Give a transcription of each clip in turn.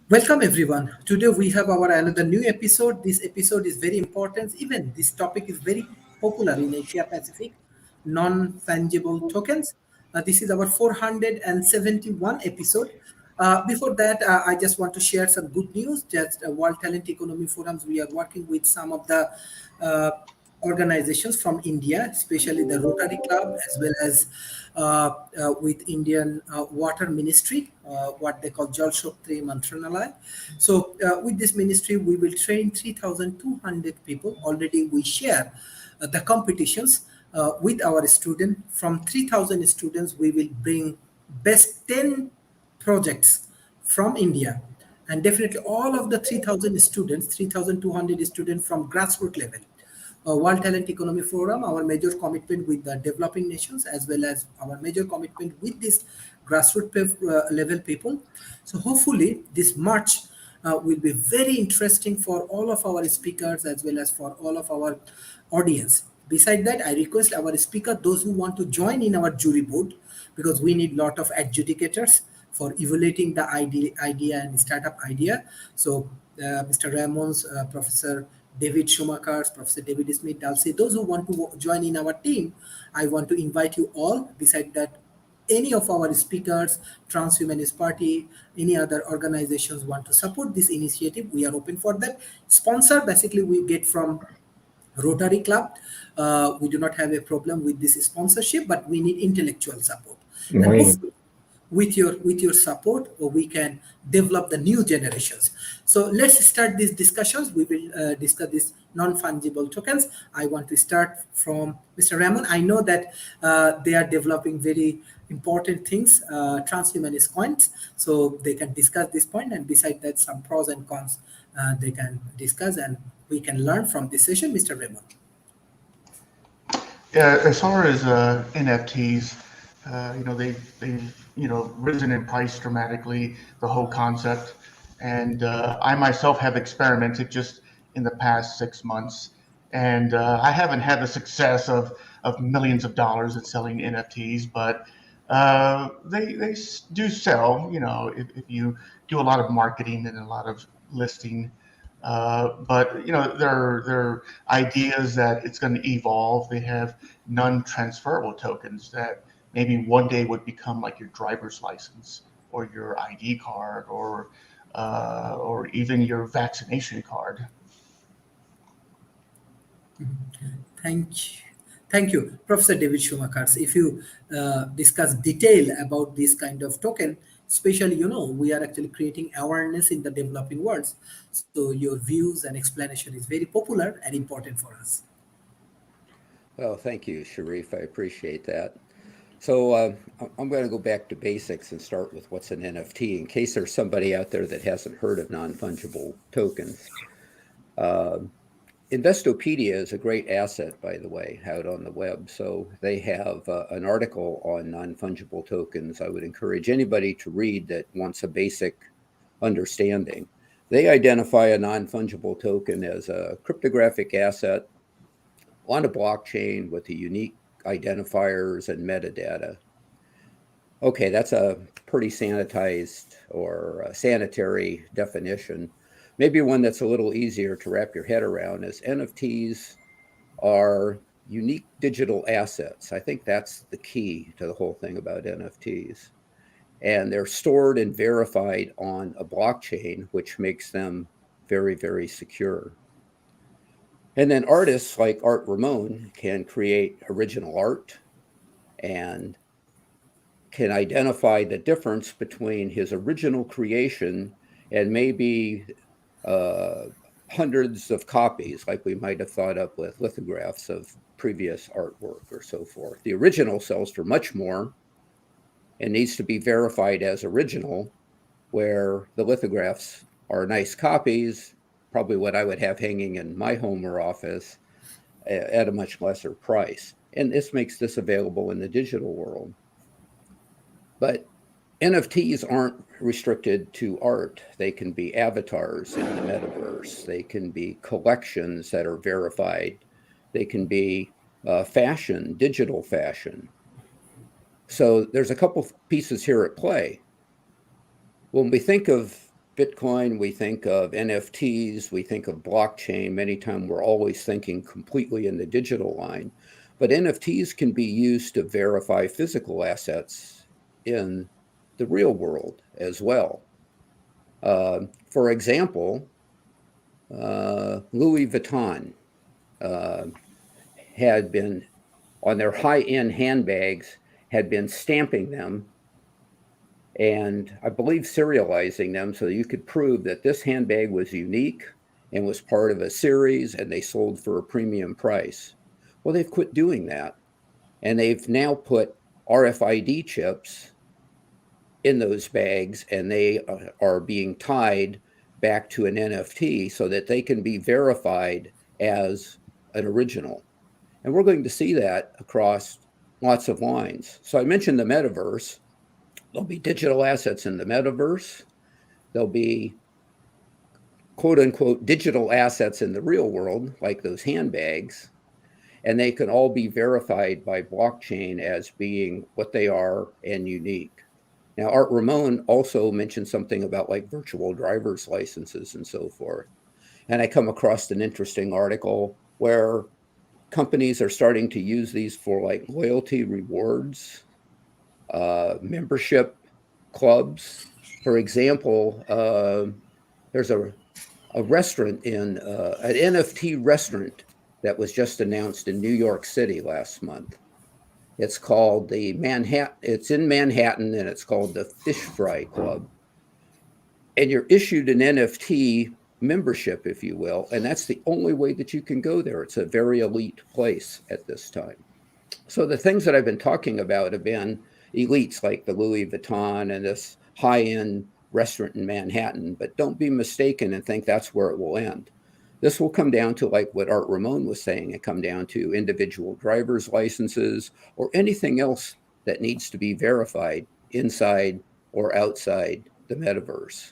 Welcome everyone. Today we have our another new episode. This episode is very important. Even this topic is very popular in Asia Pacific. Non-fungible tokens. This is our 471 episode. Before that, I just want to share some good news. Just World Talent Economy Forums. We are working with some of the uh, organizations from India, especially the Rotary Club, as well as with Indian Water Ministry, what they call Jal Shakti Mantranalaya. So, with this ministry, we will train 3,200 people. Already, we share the competitions with our student. From 3,000 students, we will bring best 10 projects from India, and definitely all of the 3,000 students, 3,200 students from grassroots level. World Talent Economy Forum, our major commitment with the developing nations, as well as our major commitment with this level people. So hopefully this March will be very interesting for all of our speakers as well as for all of our audience. Beside that, I request our speaker, those who want to join in our jury board, because we need lot of adjudicators for evaluating the idea and startup idea. So, Mr. Ramon's, Professor David Schumacher's, Professor David Smith, Dalsey, those who want to join in our team, I want to invite you all. Beside that, any of our speakers, Transhumanist Party, any other organizations want to support this initiative, we are open for that. Sponsor, basically, we get from Rotary Club. We do not have a problem with this sponsorship, but we need intellectual support. And Right. hopefully, with your support, we can develop the new generations. So let's start these discussions. We will discuss these non-fungible tokens. I want to start from Mr. Ramon. I know that they are developing very important things, transhumanist coins, so they can discuss this point, and beside that, some pros and cons they can discuss, and we can learn from this session. Mr. Ramon. Yeah, as far as NFTs, they've risen in price dramatically. The whole concept, and I myself have experimented just in the past 6 months, and I haven't had the success of millions of dollars at selling NFTs, but they do sell. If you do a lot of marketing and a lot of listing. But their ideas that it's going to evolve. They have non-transferable tokens that maybe one day would become like your driver's license or your ID card or even your vaccination card. Thank you. Thank you, Professor David Schumacher. If you discuss detail about this kind of token, especially, we are actually creating awareness in the developing worlds. So your views and explanation is very popular and important for us. Well, thank you, Sharif. I appreciate that. So I'm going to go back to basics and start with what's an NFT in case there's somebody out there that hasn't heard of non-fungible tokens. Uh, Investopedia is a great asset, by the way, out on the web. So they have an article on non-fungible tokens. I would encourage anybody to read that wants a basic understanding. They identify a non-fungible token as a cryptographic asset on a blockchain with the unique identifiers and metadata. Okay, that's a pretty sanitized or sanitary definition. Maybe one that's a little easier to wrap your head around is NFTs are unique digital assets. I think that's the key to the whole thing about NFTs. And they're stored and verified on a blockchain, which makes them very, very secure. And then artists like Art Ramon can create original art and can identify the difference between his original creation and maybe uh, hundreds of copies, like we might have thought up with lithographs of previous artwork or so forth. The original sells for much more and needs to be verified as original, where the lithographs are nice copies, probably what I would have hanging in my home or office at a much lesser price. And this makes this available in the digital world. But NFTs aren't restricted to art. They can be avatars in the metaverse. They can be collections that are verified. They can be fashion, digital fashion. So there's a couple pieces here at play. When we think of Bitcoin, we think of NFTs, we think of blockchain. Many times we're always thinking completely in the digital line. But NFTs can be used to verify physical assets in the real world as well. For example, Louis Vuitton had been, on their high-end handbags, had been stamping them and I believe serializing them so you could prove that this handbag was unique and was part of a series and they sold for a premium price. Well, they've quit doing that. And they've now put RFID chips in those bags and they are being tied back to an NFT so that they can be verified as an original. And we're going to see that across lots of lines. So I mentioned the metaverse. There'll be digital assets in the metaverse. There'll be quote unquote digital assets in the real world, like those handbags. And they can all be verified by blockchain as being what they are and unique. Now, Art Ramon also mentioned something about like virtual driver's licenses and so forth. And I come across an interesting article where companies are starting to use these for like loyalty rewards, membership clubs. For example, there's a restaurant in an NFT restaurant that was just announced in New York City last month. It's called the Manhattan. It's in Manhattan, and it's called the Fish Fry Club. And you're issued an NFT membership, if you will, and that's the only way that you can go there. It's a very elite place at this time. So the things that I've been talking about have been elites like the Louis Vuitton and this high-end restaurant in Manhattan, but don't be mistaken and think that's where it will end. This will come down to like what Art Ramon was saying, it come down to individual driver's licenses or anything else that needs to be verified inside or outside the metaverse.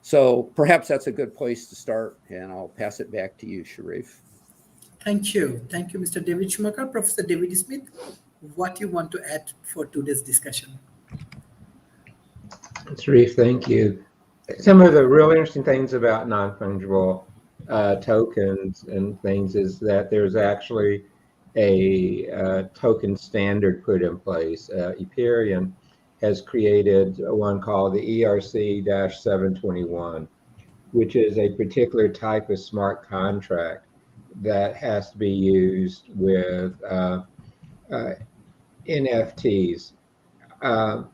So perhaps that's a good place to start, and I'll pass it back to you, Sharif. Thank you. Thank you, Mr. David Schumacher. Professor David Smith, what you want to add for today's discussion? Sharif, thank you. Some of the real interesting things about non-fungible tokens and things is that there's actually a token standard put in place. Ethereum has created one called the ERC-721, which is a particular type of smart contract that has to be used with NFTs. And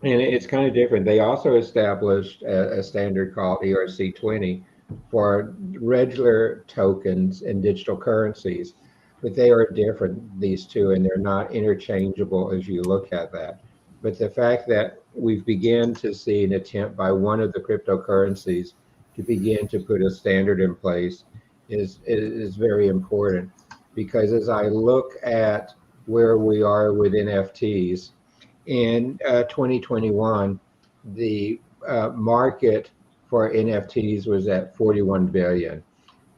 it's kind of different. They also established a standard called ERC-20 for regular tokens and digital currencies, but they are different, these two, and they're not interchangeable as you look at that. But the fact that we've begun to see an attempt by one of the cryptocurrencies to begin to put a standard in place is very important, because as I look at where we are with NFTs, in 2021, the market for NFTs was at 41 billion.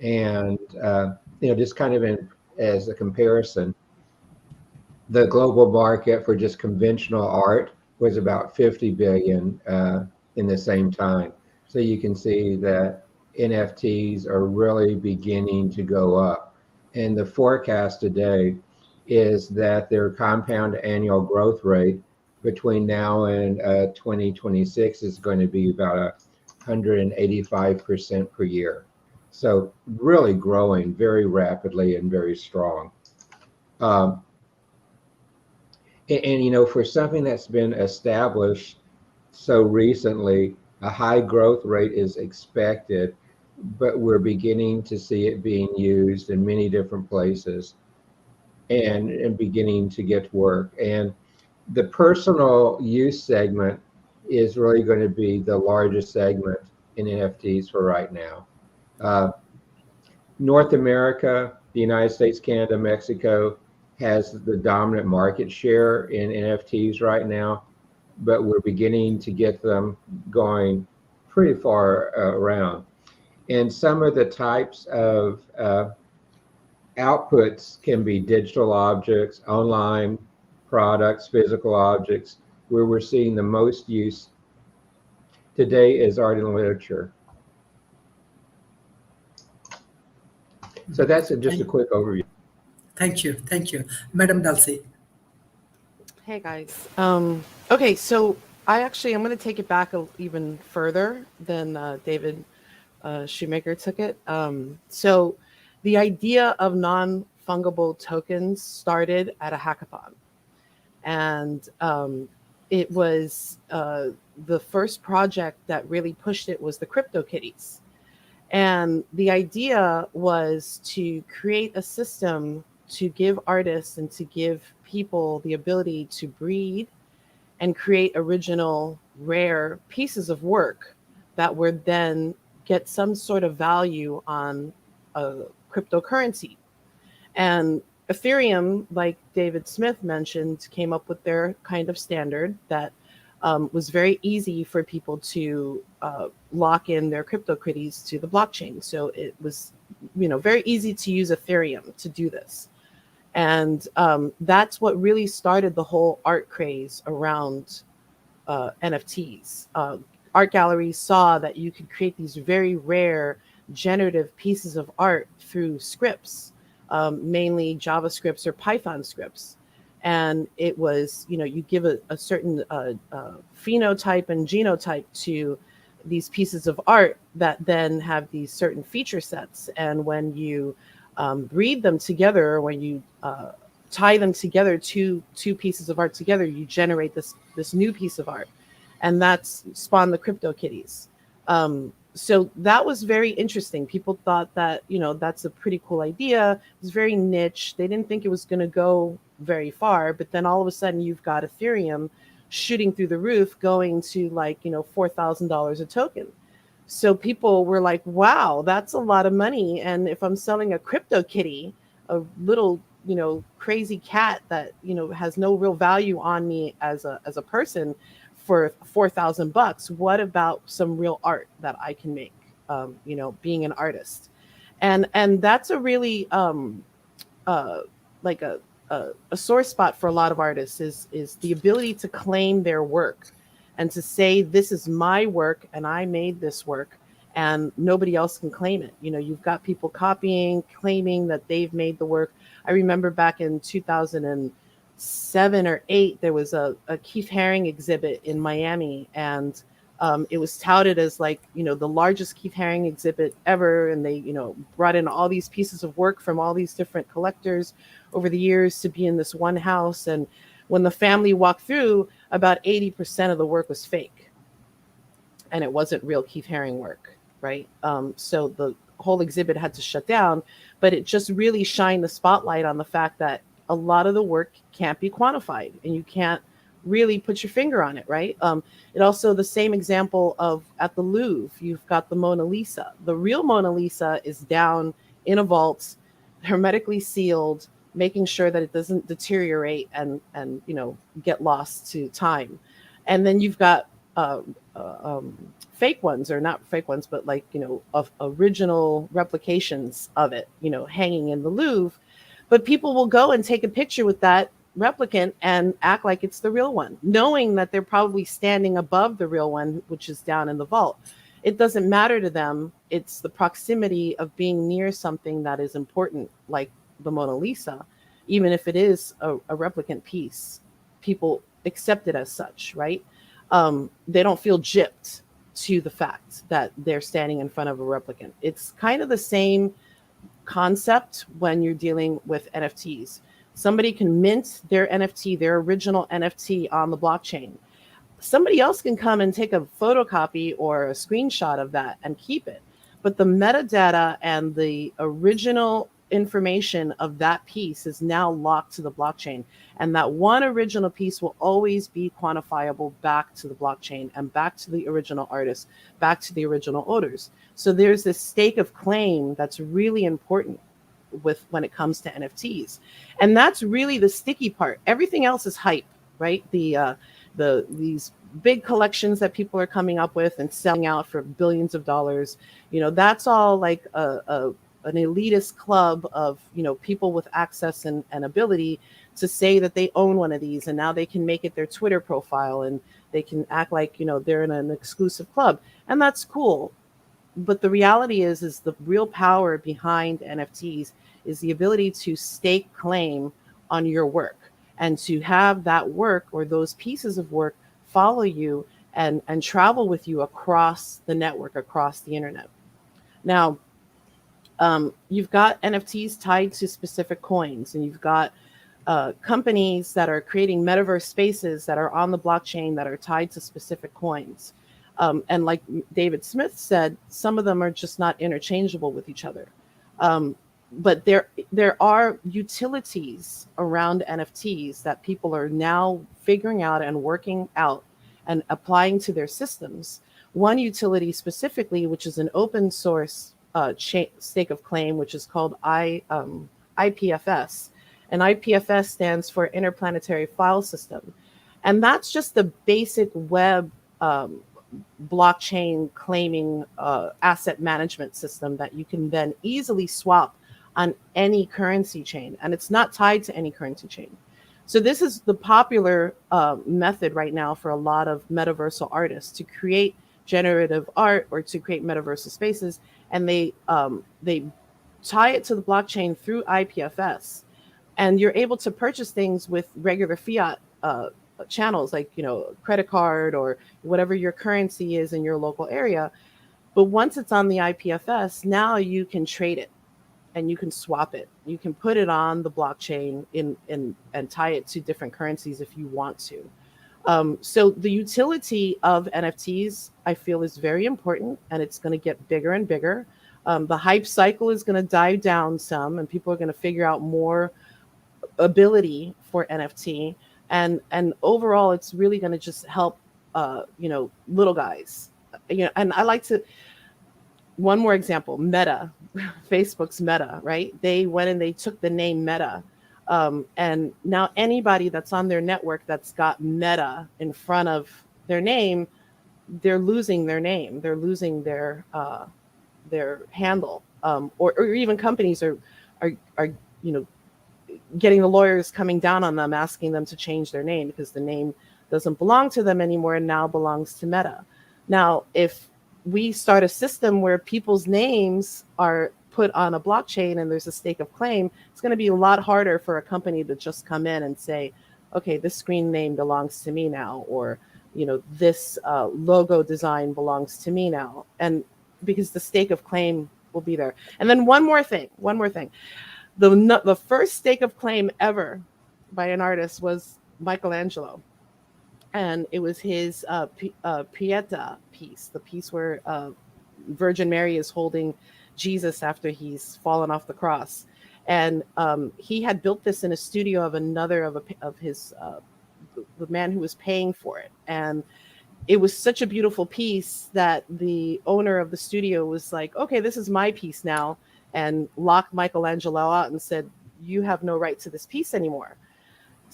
And, just kind of as a comparison, the global market for just conventional art was about 50 billion in the same time. So you can see that NFTs are really beginning to go up. And the forecast today is that their compound annual growth rate between now and 2026 is going to be about 185% per year. So really growing very rapidly and very strong. And for something that's been established so recently, a high growth rate is expected, but we're beginning to see it being used in many different places and beginning to get work. And the personal use segment is really going to be the largest segment in NFTs for right now. North America, the United States, Canada, Mexico has the dominant market share in NFTs right now, but we're beginning to get them going pretty far around. And some of the types of outputs can be digital objects, online products, physical objects. Where we're seeing the most use today is art and literature. So that's just a quick overview. Thank you. Thank you. Madam Dulcie. Hey guys. Okay, so I'm going to take it back even further than David Shoemaker took it. So the idea of non-fungible tokens started at a hackathon. And it was the first project that really pushed it was the CryptoKitties. And the idea was to create a system to give artists and to give people the ability to breed and create original, rare pieces of work that would then get some sort of value on a cryptocurrency. And Ethereum, like David Smith mentioned, came up with their kind of standard that was very easy for people to lock in their CryptoKitties to the blockchain. So it was, very easy to use Ethereum to do this. And that's what really started the whole art craze around NFTs. Art galleries saw that you could create these very rare generative pieces of art through scripts, mainly JavaScripts or Python scripts. And it was, you give a certain phenotype and genotype to these pieces of art that then have these certain feature sets. And when you breed them together, when you tie them together, two pieces of art together, you generate this new piece of art. And that's spawned the CryptoKitties. So that was very interesting. People thought that, that's a pretty cool idea. It was very niche. They didn't think it was going to go very far. But then all of a sudden you've got Ethereum shooting through the roof, going to $4,000 a token. So people were like, wow, that's a lot of money. And if I'm selling a CryptoKitty, a little, crazy cat that, has no real value on me as a person, for $4,000, what about some real art that I can make, being an artist? And that's a really like a sore spot for a lot of artists is the ability to claim their work and to say, this is my work and I made this work and nobody else can claim it. You've got people copying, claiming that they've made the work. I remember back in 2007 or 8, there was a Keith Haring exhibit in Miami, and it was touted as the largest Keith Haring exhibit ever. And they, brought in all these pieces of work from all these different collectors over the years to be in this one house. And when the family walked through, about 80% of the work was fake. And it wasn't real Keith Haring work, right? So the whole exhibit had to shut down, but it just really shined the spotlight on the fact that a lot of the work can't be quantified and you can't really put your finger on it, right? It also, the same example of at the Louvre, you've got the Mona Lisa. The real Mona Lisa is down in a vault, hermetically sealed, making sure that it doesn't deteriorate and get lost to time. And then you've got fake ones, or not fake ones, but of original replications of it, hanging in the Louvre. But people will go and take a picture with that replicant and act like it's the real one, knowing that they're probably standing above the real one, which is down in the vault. It doesn't matter to them. It's the proximity of being near something that is important, like the Mona Lisa. Even if it is a replicant piece, people accept it as such, right? They don't feel gypped to the fact that they're standing in front of a replicant. It's kind of the same concept when you're dealing with NFTs. Somebody can mint their NFT, their original NFT, on the blockchain. Somebody else can come and take a photocopy or a screenshot of that and keep it. But the metadata and the original information of that piece is now locked to the blockchain. And that one original piece will always be quantifiable back to the blockchain and back to the original artist, back to the original owners. So there's this stake of claim that's really important when it comes to NFTs. And that's really the sticky part. Everything else is hype, right? These big collections that people are coming up with and selling out for billions of dollars, that's all like an elitist club of, people with access and ability to say that they own one of these, and now they can make it their Twitter profile, and they can act like, you know, they're in an exclusive club, and that's cool. But the reality is the real power behind NFTs is the ability to stake claim on your work, and to have that work or those pieces of work follow you and travel with you across the network, across the internet. Now, you've got NFTs tied to specific coins, and you've got companies that are creating metaverse spaces that are on the blockchain that are tied to specific coins. And like David Smith said, some of them are just not interchangeable with each other. But there are utilities around NFTs that people are now figuring out and working out and applying to their systems. One utility specifically, which is an open source stake of claim, which is called IPFS. And IPFS stands for Interplanetary File System. And that's just the basic web blockchain claiming asset management system that you can then easily swap on any currency chain. And it's not tied to any currency chain. So this is the popular method right now for a lot of metaversal artists to create generative art or to create metaverse spaces. And they tie it to the blockchain through IPFS. And you're able to purchase things with regular fiat channels, like, you know, credit card or whatever your currency is in your local area. But once it's on the IPFS, now you can trade it and you can swap it. You can put it on the blockchain and tie it to different currencies if you want to. So the utility of NFTs, I feel, is very important, and it's going to get bigger and bigger. The hype cycle is going to die down some, and people are going to figure out more ability for NFT. And overall, it's really going to just help, you know, little guys. You know, and I like to. One more example, Meta, Facebook's Meta, right? They went and they took the name Meta. And now anybody that's on their network that's got Meta in front of their name, they're losing their name. They're losing their handle. Or even companies are you know, getting the lawyers coming down on them, asking them to change their name because the name doesn't belong to them anymore and now belongs to Meta. Now, if we start a system where people's names are put on a blockchain and there's a stake of claim, it's going to be a lot harder for a company to just come in and say, okay, this screen name belongs to me now, or, you know, this logo design belongs to me now. And because the stake of claim will be there. And then one more thing. The first stake of claim ever by an artist was Michelangelo. And it was his Pieta piece, the piece where Virgin Mary is holding Jesus after he's fallen off the cross. And he had built this in a studio of another of his, the man who was paying for it. And it was such a beautiful piece that the owner of the studio was like, okay, this is my piece now, and locked Michelangelo out and said, you have no right to this piece anymore.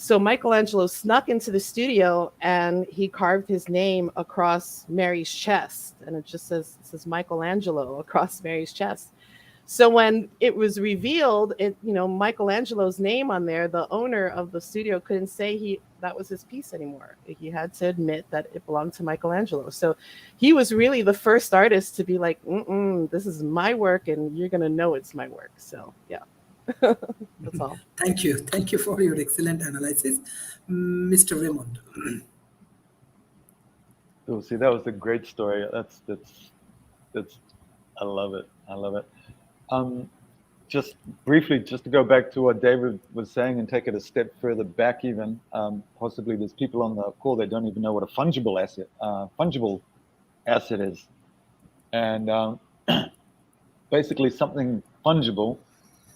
So Michelangelo snuck into the studio and he carved his name across Mary's chest. And it just says Michelangelo across Mary's chest. So when it was revealed, Michelangelo's name on there, the owner of the studio couldn't say that was his piece anymore. He had to admit that it belonged to Michelangelo. So he was really the first artist to be like, this is my work and you're going to know it's my work. So, yeah. That's all. Thank you for your excellent analysis, Mr. Raymond. Oh, see, that was a great story. That's I love it. Just briefly, just to go back to what David was saying and take it a step further back, even possibly there's people on the call that don't even know what a fungible asset is, and basically something fungible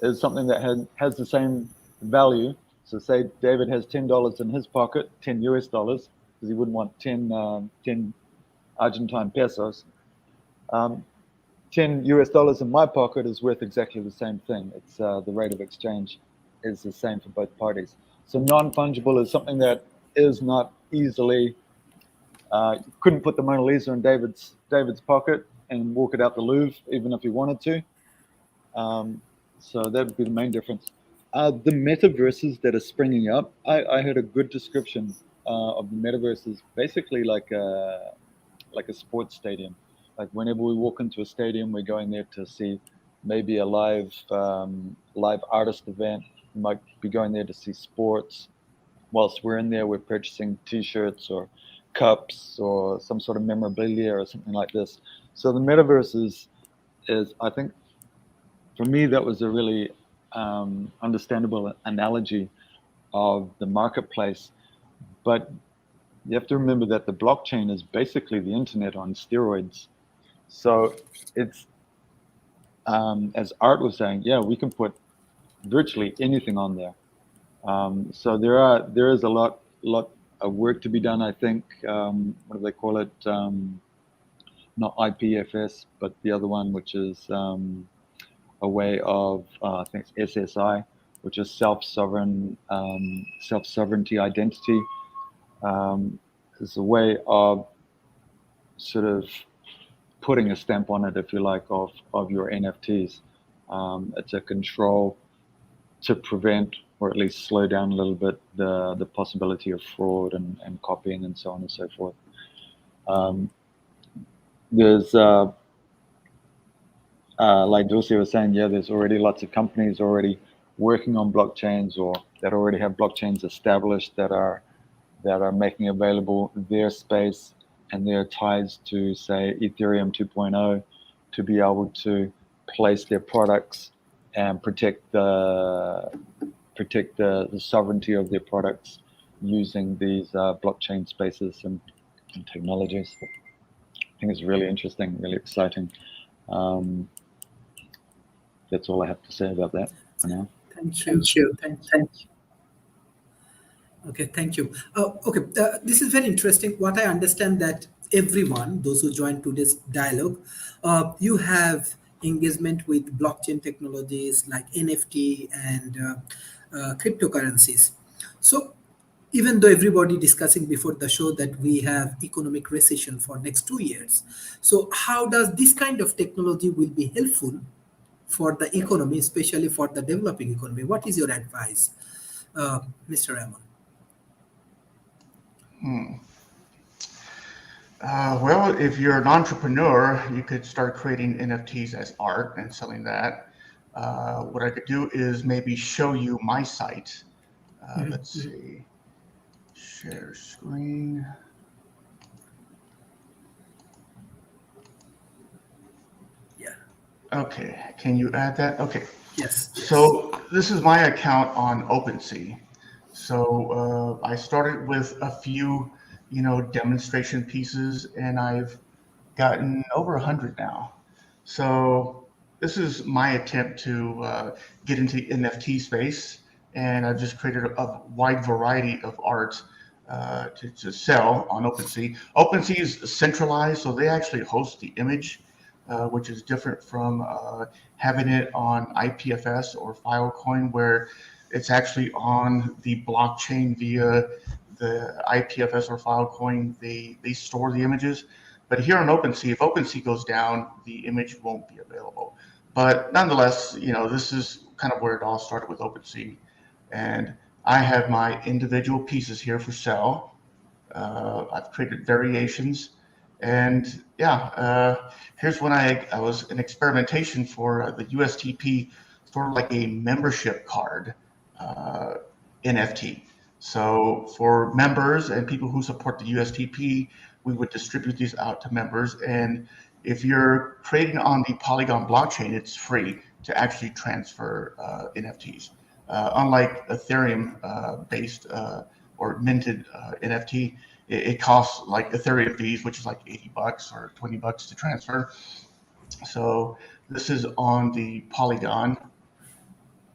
is something that has the same value. So say David has $10 in his pocket, $10 US, because he wouldn't want 10 Argentine pesos. 10 US dollars in my pocket is worth exactly the same thing. It's the rate of exchange is the same for both parties. So non-fungible is something that is not easily, you couldn't put the Mona Lisa in David's pocket and walk it out the Louvre, even if he wanted to. So that would be the main difference. The metaverses that are springing up, I heard a good description of the metaverses, basically like a sports stadium. Like whenever we walk into a stadium, we're going there to see maybe a live artist event. We might be going there to see sports. Whilst we're in there, we're purchasing T-shirts or cups or some sort of memorabilia or something like this. So the metaverse is I think, for me, that was a really understandable analogy of the marketplace. But you have to remember that the blockchain is basically the internet on steroids. So it's, as Art was saying, yeah, we can put virtually anything on there. So there is a lot of work to be done, I think. What do they call it? Not IPFS, but the other one, which is a way of, I think it's SSI, which is self-sovereignty identity. It's a way of sort of putting a stamp on it, if you like, of your NFTs. It's a control to prevent, or at least slow down a little bit, the possibility of fraud and copying and so on and so forth. There's like Dulce was saying, yeah, there's already lots of companies already working on blockchains, or that already have blockchains established that are making available their space and their ties to, say, Ethereum 2.0 to be able to place their products and protect the sovereignty of their products using these blockchain spaces and technologies. I think it's really interesting, really exciting. That's all I have to say about that for now. Thank you. Thank you. Okay, thank you. This is very interesting. What I understand that everyone, those who joined today's dialogue, you have engagement with blockchain technologies like NFT and cryptocurrencies. So even though everybody discussing before the show that we have economic recession for next 2 years, so how does this kind of technology will be helpful for the economy, especially for the developing economy? What is your advice, Mr. Ramon? Well, if you're an entrepreneur, you could start creating NFTs as art and selling that. What I could do is maybe show you my site. Let's see. Share screen. Yeah. Okay. Can you add that? Okay. Yes. So this is my account on OpenSea. So I started with a few, demonstration pieces, and I've gotten over 100 now. So this is my attempt to get into the NFT space, and I've just created a wide variety of art to sell on OpenSea. OpenSea is centralized, so they actually host the image, which is different from having it on IPFS or Filecoin, where it's actually on the blockchain via the IPFS or Filecoin. They store the images. But here on OpenSea, if OpenSea goes down, the image won't be available. But nonetheless, this is kind of where it all started with OpenSea. And I have my individual pieces here for sale. I've created variations. And yeah, here's when I was in experimentation for the USTP, sort of like a membership card NFT. So for members and people who support the USTP, we would distribute these out to members. And if you're trading on the Polygon blockchain, it's free to actually transfer NFTs. Unlike Ethereum based or minted NFT, it costs like Ethereum fees, which is like $80 or $20 to transfer. So this is on the Polygon.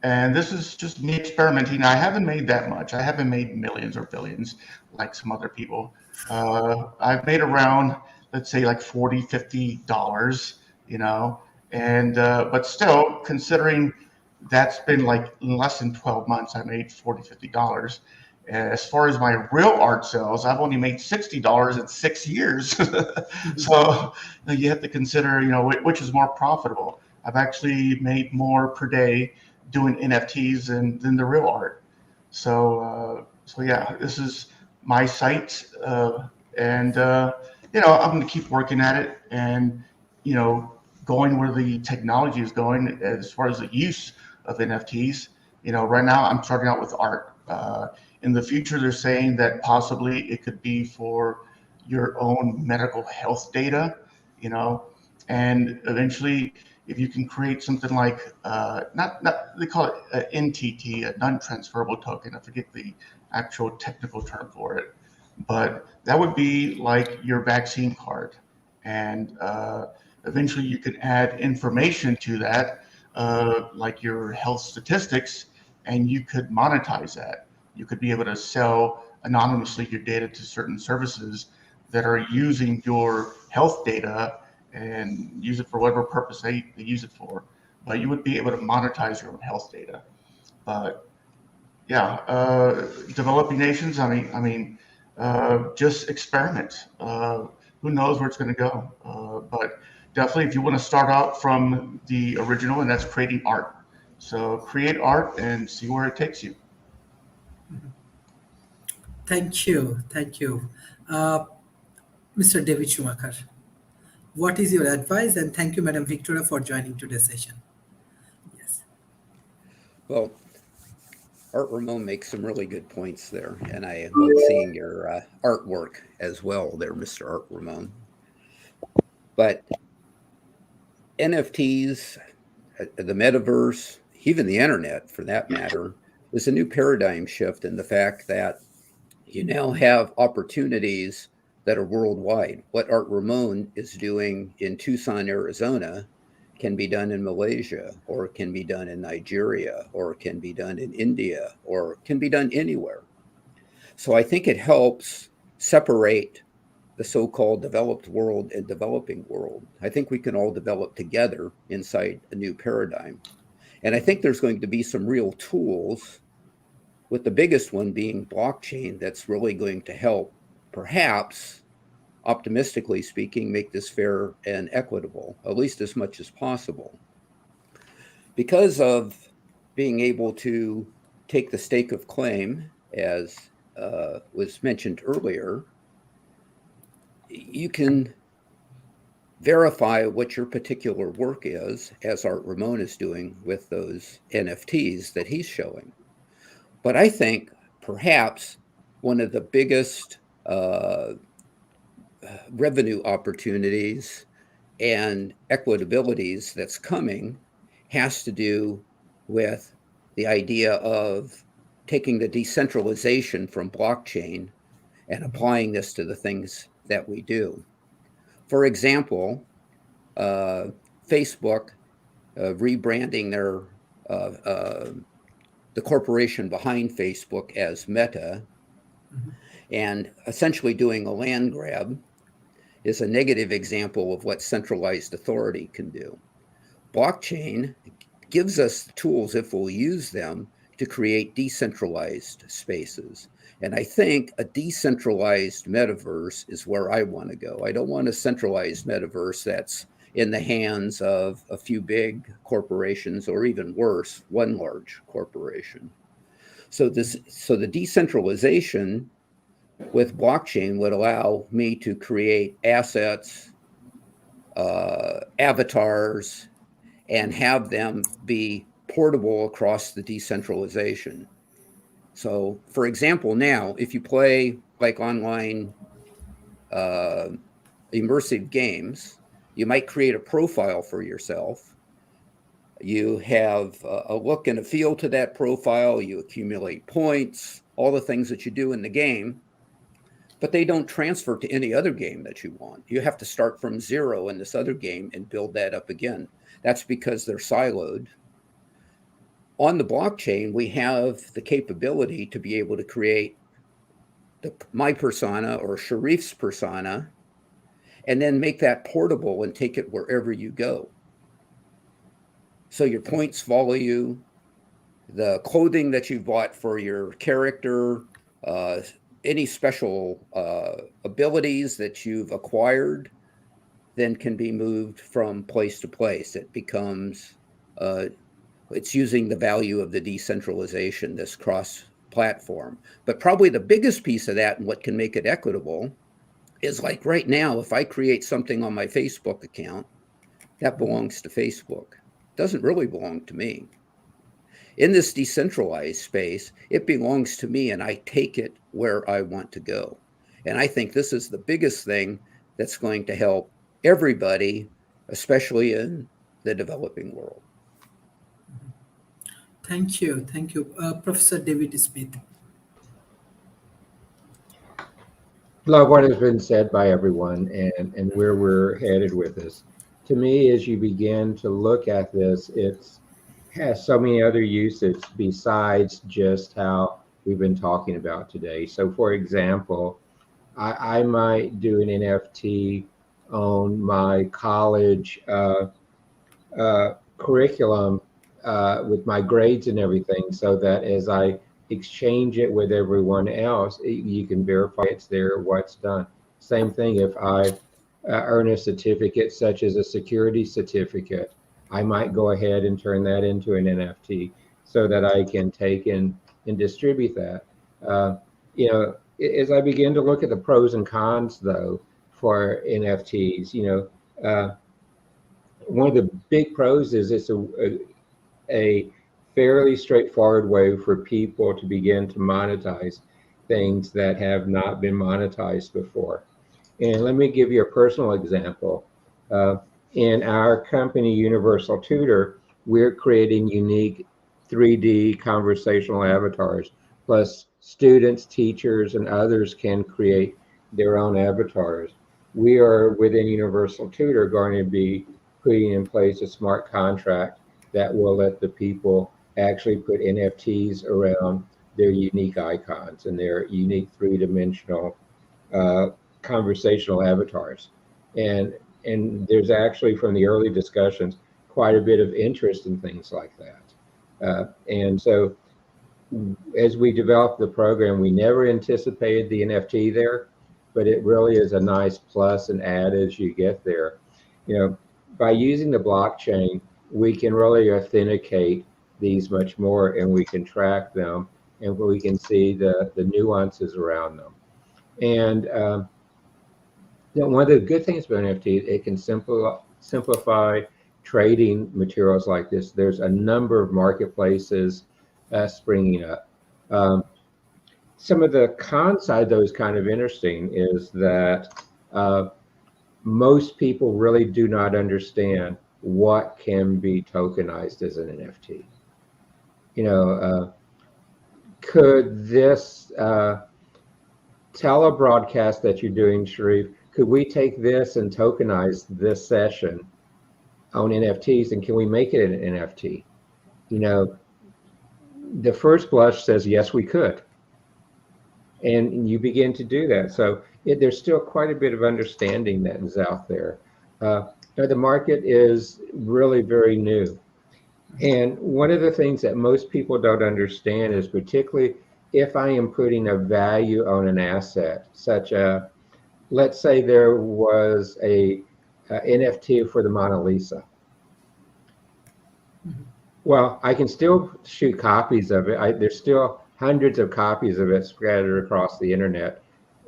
And this is just me experimenting. I haven't made that much. I haven't made millions or billions like some other people. I've made around, let's say, like $40, $50, and but still, considering that's been like in less than 12 months, I made $40, $50. As far as my real art sales, I've only made $60 in 6 years. So you have to consider, which is more profitable. I've actually made more per day doing NFTs than the real art. So yeah, this is my site, and I'm going to keep working at it, and going where the technology is going as far as the use of NFTs. Right now I'm starting out with art. In the future, they're saying that possibly it could be for your own medical health data, and eventually, if you can create something like not they call it an NTT, a non-transferable token. I forget the actual technical term for it, but that would be like your vaccine card, and eventually you could add information to that, like your health statistics, and you could monetize that. You could be able to sell anonymously your data to certain services that are using your health data and use it for whatever purpose they use it for. But you would be able to monetize your own health data. But yeah, developing nations. Just experiment. Who knows where it's going to go? But definitely, if you want to start out from the original, and that's creating art. So create art and see where it takes you. Thank you. Thank you. Mr. David Schumacher, what is your advice? And thank you, Madam Victoria, for joining today's session. Yes. Well, Art Ramon makes some really good points there, and I love seeing your artwork as well there, Mr. Art Ramon. But NFTs, the metaverse, even the internet for that matter, is a new paradigm shift in the fact that you now have opportunities that are worldwide. What Art Ramon is doing in Tucson, Arizona can be done in Malaysia, or it can be done in Nigeria, or it can be done in India, or it can be done anywhere. So I think it helps separate the so-called developed world and developing world. I think we can all develop together inside a new paradigm. And I think there's going to be some real tools, with the biggest one being blockchain, that's really going to help, perhaps, optimistically speaking, make this fair and equitable, at least as much as possible. Because of being able to take the stake of claim, as was mentioned earlier, you can verify what your particular work is, as Art Ramon is doing with those NFTs that he's showing. But I think perhaps one of the biggest revenue opportunities and equitabilities that's coming has to do with the idea of taking the decentralization from blockchain and applying this to the things that we do. For example, Facebook rebranding the corporation behind Facebook as Meta, and essentially doing a land grab, is a negative example of what centralized authority can do. Blockchain gives us the tools, if we'll use them, to create decentralized spaces. And I think a decentralized metaverse is where I want to go. I don't want a centralized metaverse that's in the hands of a few big corporations, or even worse, one large corporation. So the decentralization with blockchain would allow me to create assets, avatars, and have them be portable across the decentralization. So, for example, now, if you play like online immersive games, you might create a profile for yourself. You have a look and a feel to that profile. You accumulate points, all the things that you do in the game, but they don't transfer to any other game that you want. You have to start from zero in this other game and build that up again. That's because they're siloed. On the blockchain, we have the capability to be able to create my persona or Sharif's persona, and then make that portable and take it wherever you go. So your points follow you, the clothing that you bought for your character, any special abilities that you've acquired, then can be moved from place to place. It becomes It's using the value of the decentralization, this cross-platform. But probably the biggest piece of that and what can make it equitable is like right now, if I create something on my Facebook account, that belongs to Facebook. It doesn't really belong to me. In this decentralized space, it belongs to me and I take it where I want to go. And I think this is the biggest thing that's going to help everybody, especially in the developing world. Thank you. Thank you. Professor David Smith. Love what has been said by everyone and where we're headed with this. To me, as you begin to look at this, it's has so many other uses besides just how we've been talking about today. So for example, I might do an NFT on my college curriculum with my grades and everything, so that as I exchange it with everyone else, you can verify it's there, what's done. Same thing if I earn a certificate such as a security certificate, I might go ahead and turn that into an NFT so that I can take and distribute that. You know, as I begin to look at the pros and cons though for NFTs, you know, one of the big pros is it's a fairly straightforward way for people to begin to monetize things that have not been monetized before. And let me give you a personal example. In our company, Universal Tutor, we're creating unique 3D conversational avatars. Plus, students, teachers, and others can create their own avatars. We are, within Universal Tutor, going to be putting in place a smart contract that will let the people actually put NFTs around their unique icons and their unique three-dimensional conversational avatars. And there's actually, from the early discussions, quite a bit of interest in things like that. And so as we developed the program, we never anticipated the NFT there, but it really is a nice plus and add as you get there. You know, by using the blockchain, we can really authenticate these much more, and we can track them, and we can see the nuances around them. And you know, one of the good things about NFT, it can simplify trading materials like this. There's a number of marketplaces springing up. Some of the cons side, though, is kind of interesting, is that most people really do not understand what can be tokenized as an NFT. You know, could this telebroadcast that you're doing, Sharif, could we take this and tokenize this session on NFTs, and can we make it an NFT? You know, the first blush says, yes, we could. And you begin to do that. So there's still quite a bit of understanding that is out there. The market is really very new. And one of the things that most people don't understand is, particularly if I am putting a value on an asset, such a, let's say there was a NFT for the Mona Lisa. Well, I can still shoot copies of it. There's still hundreds of copies of it scattered across the internet.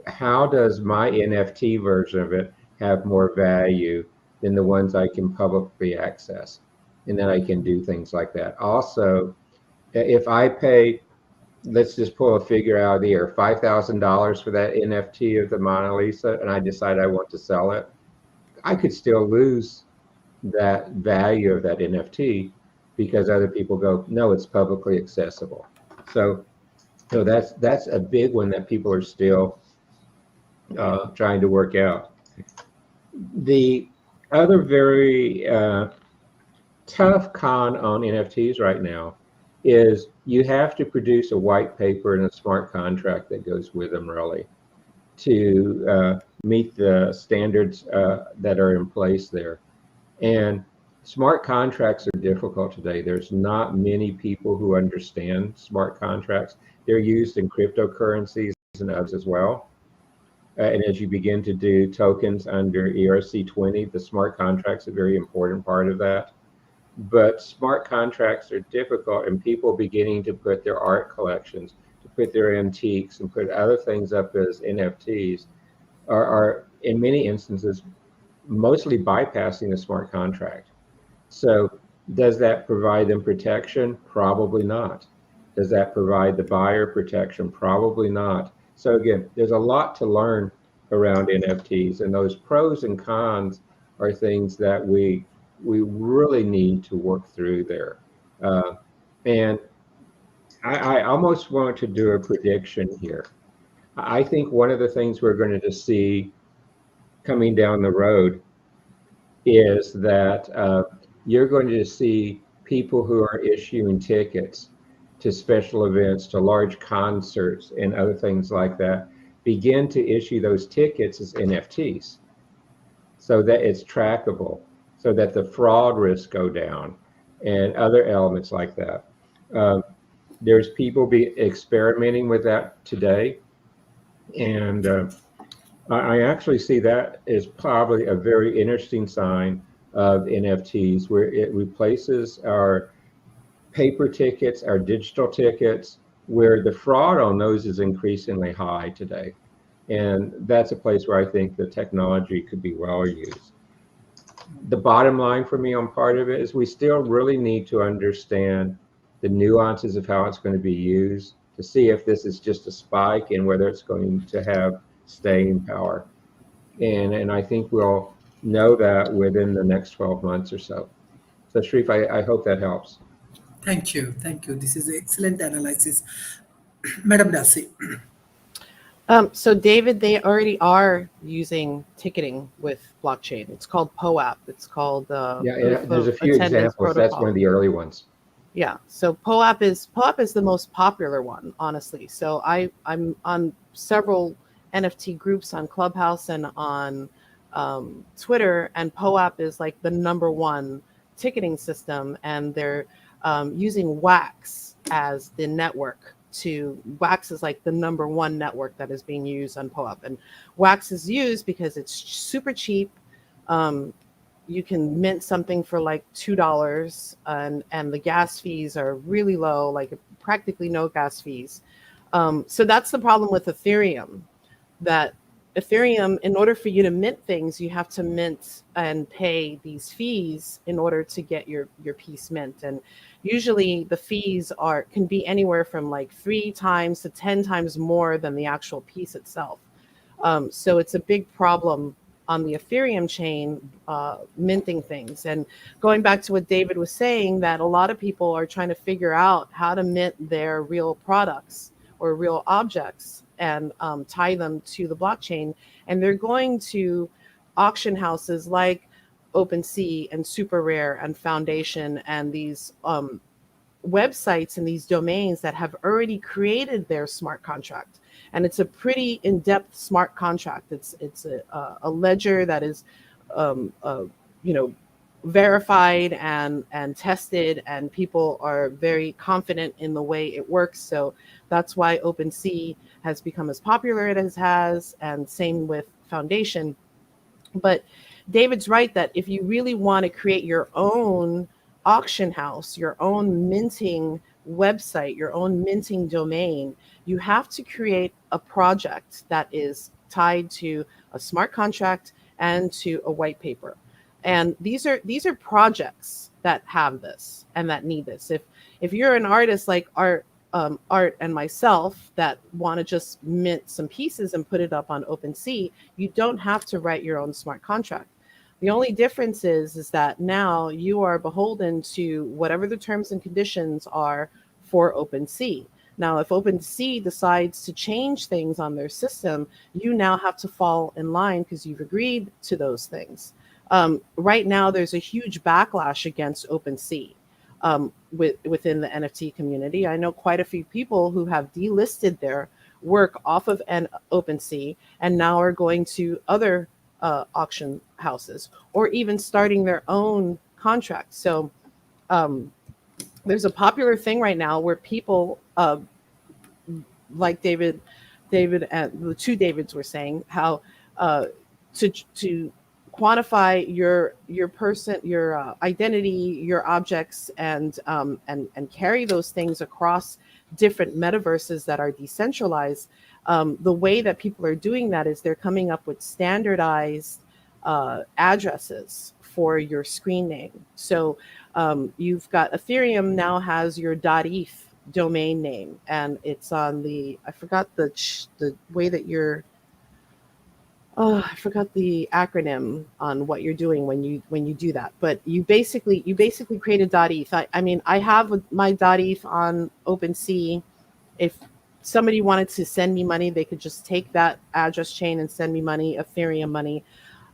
How does my NFT version of it have more value than the ones I can publicly access? And then I can do things like that. Also, if I pay, let's just pull a figure out of the air, $5,000 for that NFT of the Mona Lisa, and I decide I want to sell it, I could still lose that value of that NFT because other people go, no, it's publicly accessible. So that's a big one that people are still trying to work out. The other very tough con on NFTs right now is you have to produce a white paper and a smart contract that goes with them, really, to meet the standards that are in place there. And smart contracts are difficult today. There's not many people who understand smart contracts. They're used in cryptocurrencies and others as well. And as you begin to do tokens under ERC 20, the smart contract's a very important part of that. But smart contracts are difficult, and people beginning to put their art collections, to put their antiques, and put other things up as NFTs are in many instances mostly bypassing the smart contract. So does that provide them protection? Probably not. Does that provide the buyer protection? Probably not. So again, there's a lot to learn around NFTs, and those pros and cons are things that we really need to work through there. And I almost want to do a prediction here. I think one of the things we're going to see coming down the road is that you're going to see people who are issuing tickets to special events, to large concerts, and other things like that begin to issue those tickets as NFTs so that it's trackable, so that the fraud risks go down, and other elements like that. There's people be experimenting with that today, and I actually see that as probably a very interesting sign of NFTs, where it replaces our paper tickets, our digital tickets, where the fraud on those is increasingly high today. And that's a place where I think the technology could be well used. The bottom line for me on part of it is we still really need to understand the nuances of how it's going to be used to see if this is just a spike and whether it's going to have staying power. And I think we'll know that within the next 12 months or so. So Sharif, I hope that helps. Thank you. Thank you. This is excellent analysis. Madam Darcy. So David, they already are using ticketing with blockchain. It's called PoEP. It's called There's a few examples. Protocol. That's one of the early ones. Yeah. So PoEP is the most popular one, honestly. So I'm on several NFT groups on Clubhouse and on Twitter, and PoEP is like the #1 ticketing system, and they're using Wax as the network. Wax is like the #1 network that is being used on PoEP, and Wax is used because it's super cheap. You can mint something for like $2, and the gas fees are really low, like practically no gas fees. So that's the problem with Ethereum, that Ethereum, in order for you to mint things, you have to mint and pay these fees in order to get your piece mint. And usually the fees can be anywhere from like 3 times to 10 times more than the actual piece itself. So it's a big problem on the Ethereum chain, minting things. And going back to what David was saying, that a lot of people are trying to figure out how to mint their real products or real objects and tie them to the blockchain. And they're going to auction houses like OpenSea and Super Rare and Foundation and these websites and these domains that have already created their smart contract. And it's a pretty in-depth smart contract. It's a ledger that is verified and tested, and people are very confident in the way it works. So that's why OpenSea has become as popular as it has, and same with Foundation. But David's right that if you really want to create your own auction house, your own minting website, your own minting domain, you have to create a project that is tied to a smart contract and to a white paper. And these are projects that have this and that need this. If you're an artist like Art and myself that want to just mint some pieces and put it up on OpenSea, you don't have to write your own smart contract. The only difference is that now you are beholden to whatever the terms and conditions are for OpenSea. Now, if OpenSea decides to change things on their system, you now have to fall in line because you've agreed to those things. Right now, there's a huge backlash against OpenSea within the NFT community. I know quite a few people who have delisted their work off of OpenSea and now are going to other auction houses or even starting their own contract. So there's a popular thing right now where people like David and the two Davids were saying how to quantify your person, your identity, your objects, and carry those things across different metaverses that are decentralized. The way that people are doing that is they're coming up with standardized addresses for your screen name. So you've got Ethereum now has your .eth domain name, and it's on the, I forgot the way that you're, oh, I forgot the acronym on what you're doing when you do that. But you basically create a .eth. I mean, I have my .eth on OpenSea. If somebody wanted to send me money, they could just take that address chain and send me money, Ethereum money.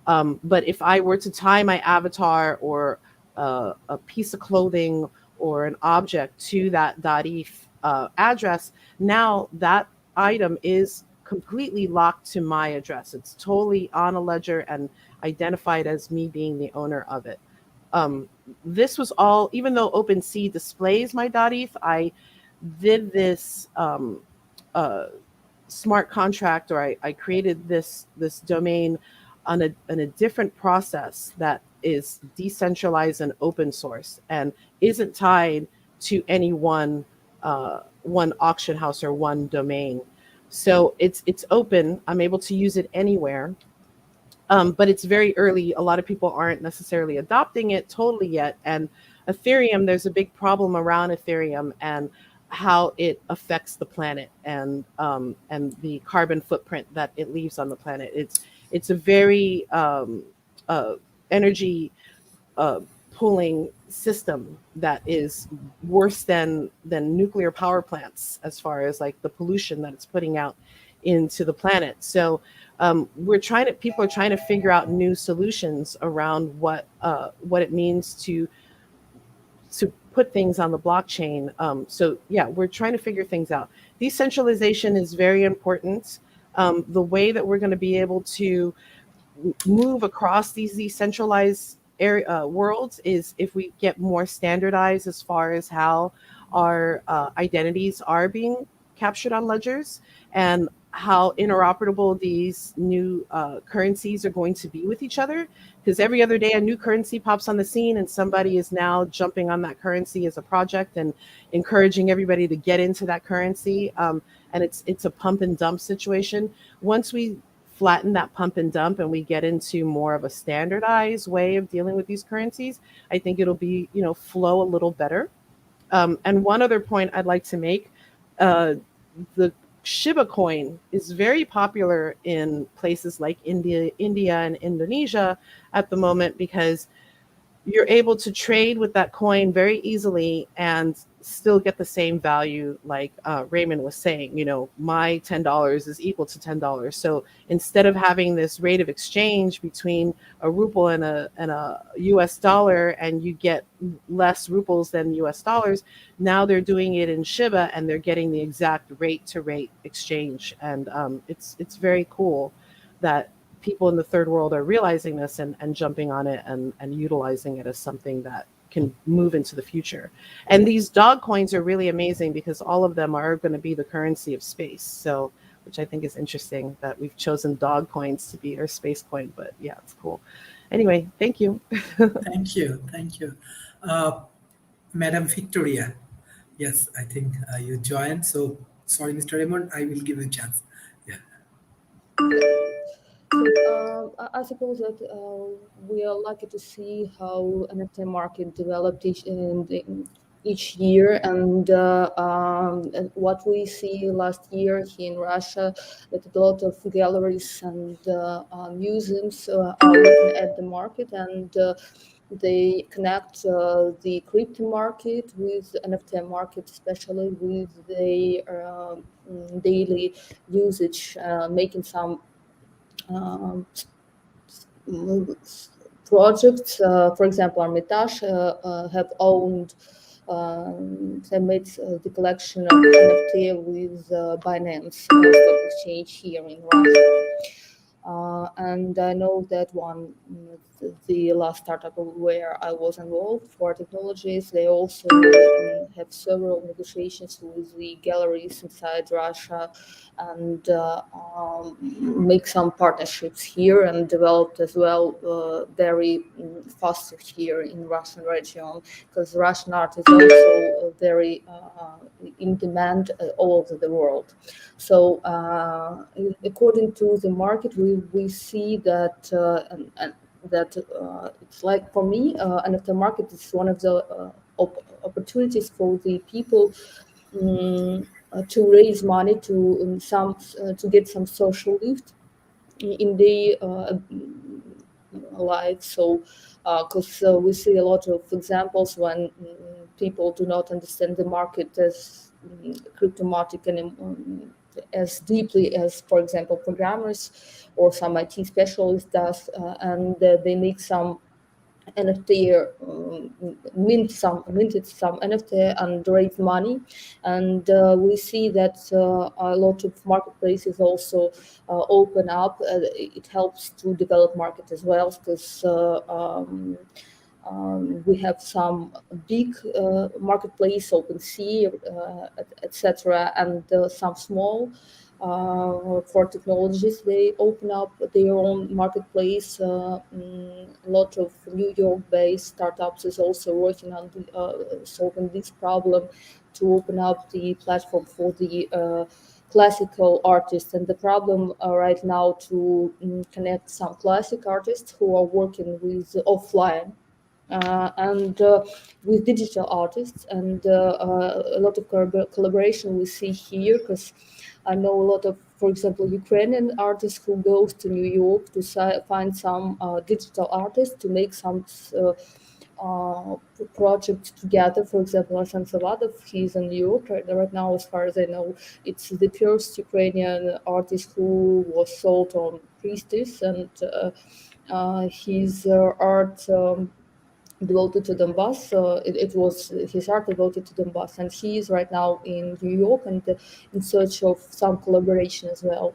But if I were to tie my avatar or a piece of clothing or an object to that .eth address, now that item is completely locked to my address. It's totally on a ledger and identified as me being the owner of it. This was all, even though OpenSea displays my .eth, I did this smart contract, or I created this domain on a different process that is decentralized and open source and isn't tied to any one auction house or one domain. So it's open. I'm able to use it anywhere. But it's very early. A lot of people aren't necessarily adopting it totally yet. And Ethereum, there's a big problem around Ethereum and how it affects the planet and the carbon footprint that it leaves on the planet. It's a very energy pooling system that is worse than nuclear power plants as far as like the pollution that it's putting out into the planet. So people are trying to figure out new solutions around what it means to put things on the blockchain. So yeah, we're trying to figure things out. Decentralization is very important. The way that we're going to be able to move across these decentralized worlds is if we get more standardized as far as how our identities are being captured on ledgers and how interoperable these new currencies are going to be with each other. Because every other day a new currency pops on the scene and somebody is now jumping on that currency as a project and encouraging everybody to get into that currency. And it's a pump and dump situation. Once we flatten that pump and dump and we get into more of a standardized way of dealing with these currencies, I think it'll be, flow a little better. And one other point I'd like to make, the Shiba coin is very popular in places like India and Indonesia at the moment because you're able to trade with that coin very easily and still get the same value. Like Raymond was saying, my $10 is equal to $10. So instead of having this rate of exchange between a ruble and a US dollar, and you get less rubles than US dollars, now they're doing it in Shiba and they're getting the exact rate to rate exchange. And it's very cool that people in the third world are realizing this and jumping on it and utilizing it as something that can move into the future. And these dog coins are really amazing because all of them are going to be the currency of space. So, which I think is interesting that we've chosen dog coins to be our space coin, but yeah, it's cool. Anyway, thank you. Thank you. Madam Victoria. Yes, I think you joined. So sorry, Mr. Raymond, I will give you a chance. Yeah. I suppose that we are lucky to see how NFT market developed each year, and what we see last year here in Russia, that a lot of galleries and museums are looking at the market, and they connect the crypto market with the NFT market, especially with the daily usage, making some projects. For example, Armitage have owned, have made the collection of NFT with Binance stock exchange here in Russia. And I know that the last startup where I was involved, for technologies, they also have several negotiations with the galleries inside Russia, and make some partnerships here, and developed as well very faster here in Russian region, because Russian art is also very in demand all over the world. So according to the market, we see that that it's like, for me, NFT market is one of the opportunities for the people to raise money to to get some social lift in the life. So because we see a lot of examples when people do not understand the market as crypto market and as deeply as, for example, programmers or some IT specialists does, and they make some NFT, minted some NFT and raise money, and we see that a lot of marketplaces also open up. It helps to develop market as well, because we have some big marketplace, OpenSea, etc., and some small. For technologies, they open up their own marketplace. A lot of New York-based startups is also working on solving this problem, to open up the platform for the classical artists. And the problem right now to connect some classic artists who are working with offline and with digital artists, and a lot of collaboration we see here, because I know a lot of, for example, Ukrainian artists who goes to New York to find some digital artists to make some project together. For example, Arsen Savadov, he's in New York right now, as far as I know. It's the first Ukrainian artist who was sold on Priestess, and his art devoted to Donbass. It was his art devoted to Donbass, and he is right now in New York and in search of some collaboration as well.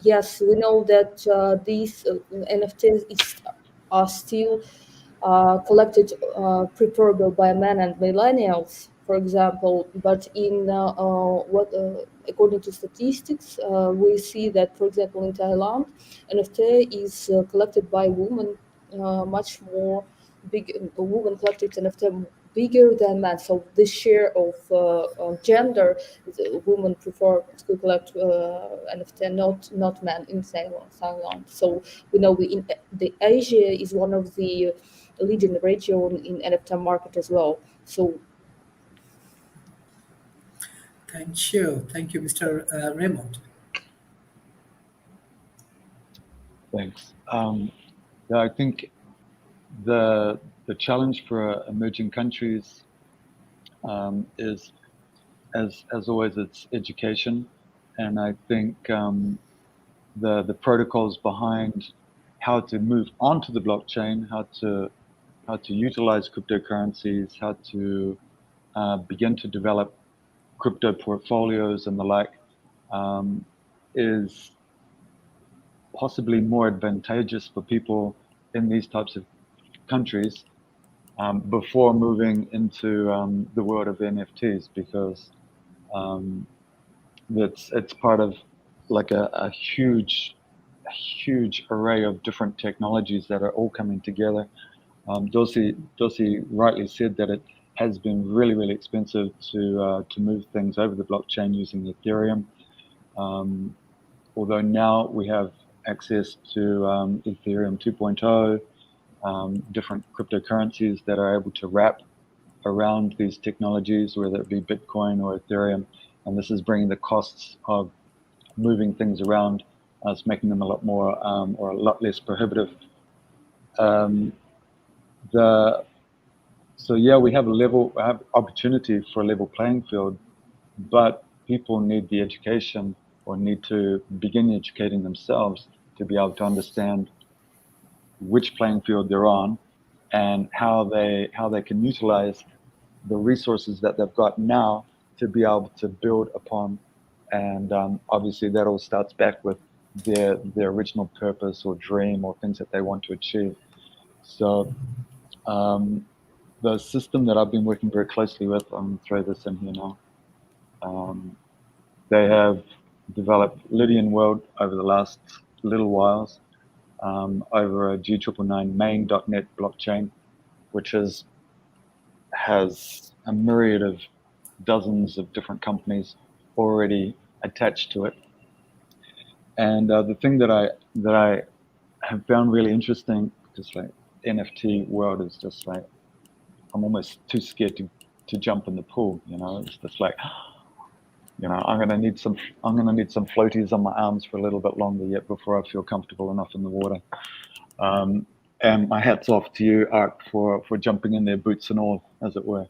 Yes, we know that these NFTs are still collected preferably by men and millennials, for example. But in according to statistics, we see that, for example, in Thailand, NFT is collected by women much more big. Women collected NFT bigger than men. So the share of gender, women prefer to collect NFT, not men in Thailand. So we know the Asia is one of the leading region in NFT market as well. So Thank you, Mr. Raymond. Thanks. Yeah, I think the challenge for emerging countries is, as always, it's education, and I think the protocols behind how to move onto the blockchain, how to utilize cryptocurrencies, how to begin to develop crypto portfolios and the like, is possibly more advantageous for people in these types of countries before moving into the world of NFTs, because it's part of like a huge array of different technologies that are all coming together. Dossi rightly said that it has been really expensive to move things over the blockchain using Ethereum. Although now we have access to Ethereum 2.0, different cryptocurrencies that are able to wrap around these technologies, whether it be Bitcoin or Ethereum, and this is bringing the costs of moving things around, it's making them a lot more or a lot less prohibitive. So yeah, we have opportunity for a level playing field, but people need the education, or need to begin educating themselves to be able to understand which playing field they're on, and how they can utilize the resources that they've got now to be able to build upon And obviously that all starts back with their original purpose or dream or things that they want to achieve. So the system that I've been working very closely with, I'm going to throw this in here now. They have developed Lydian World over the last little whiles over a G999 main.net blockchain, which has a myriad of dozens of different companies already attached to it. And the thing that I have found really interesting, because like NFT world is just like, I'm almost too scared to jump in the pool. It's just like, I'm gonna need some floaties on my arms for a little bit longer yet before I feel comfortable enough in the water. And my hat's off to you, Ark, for jumping in there, boots and all, as it were.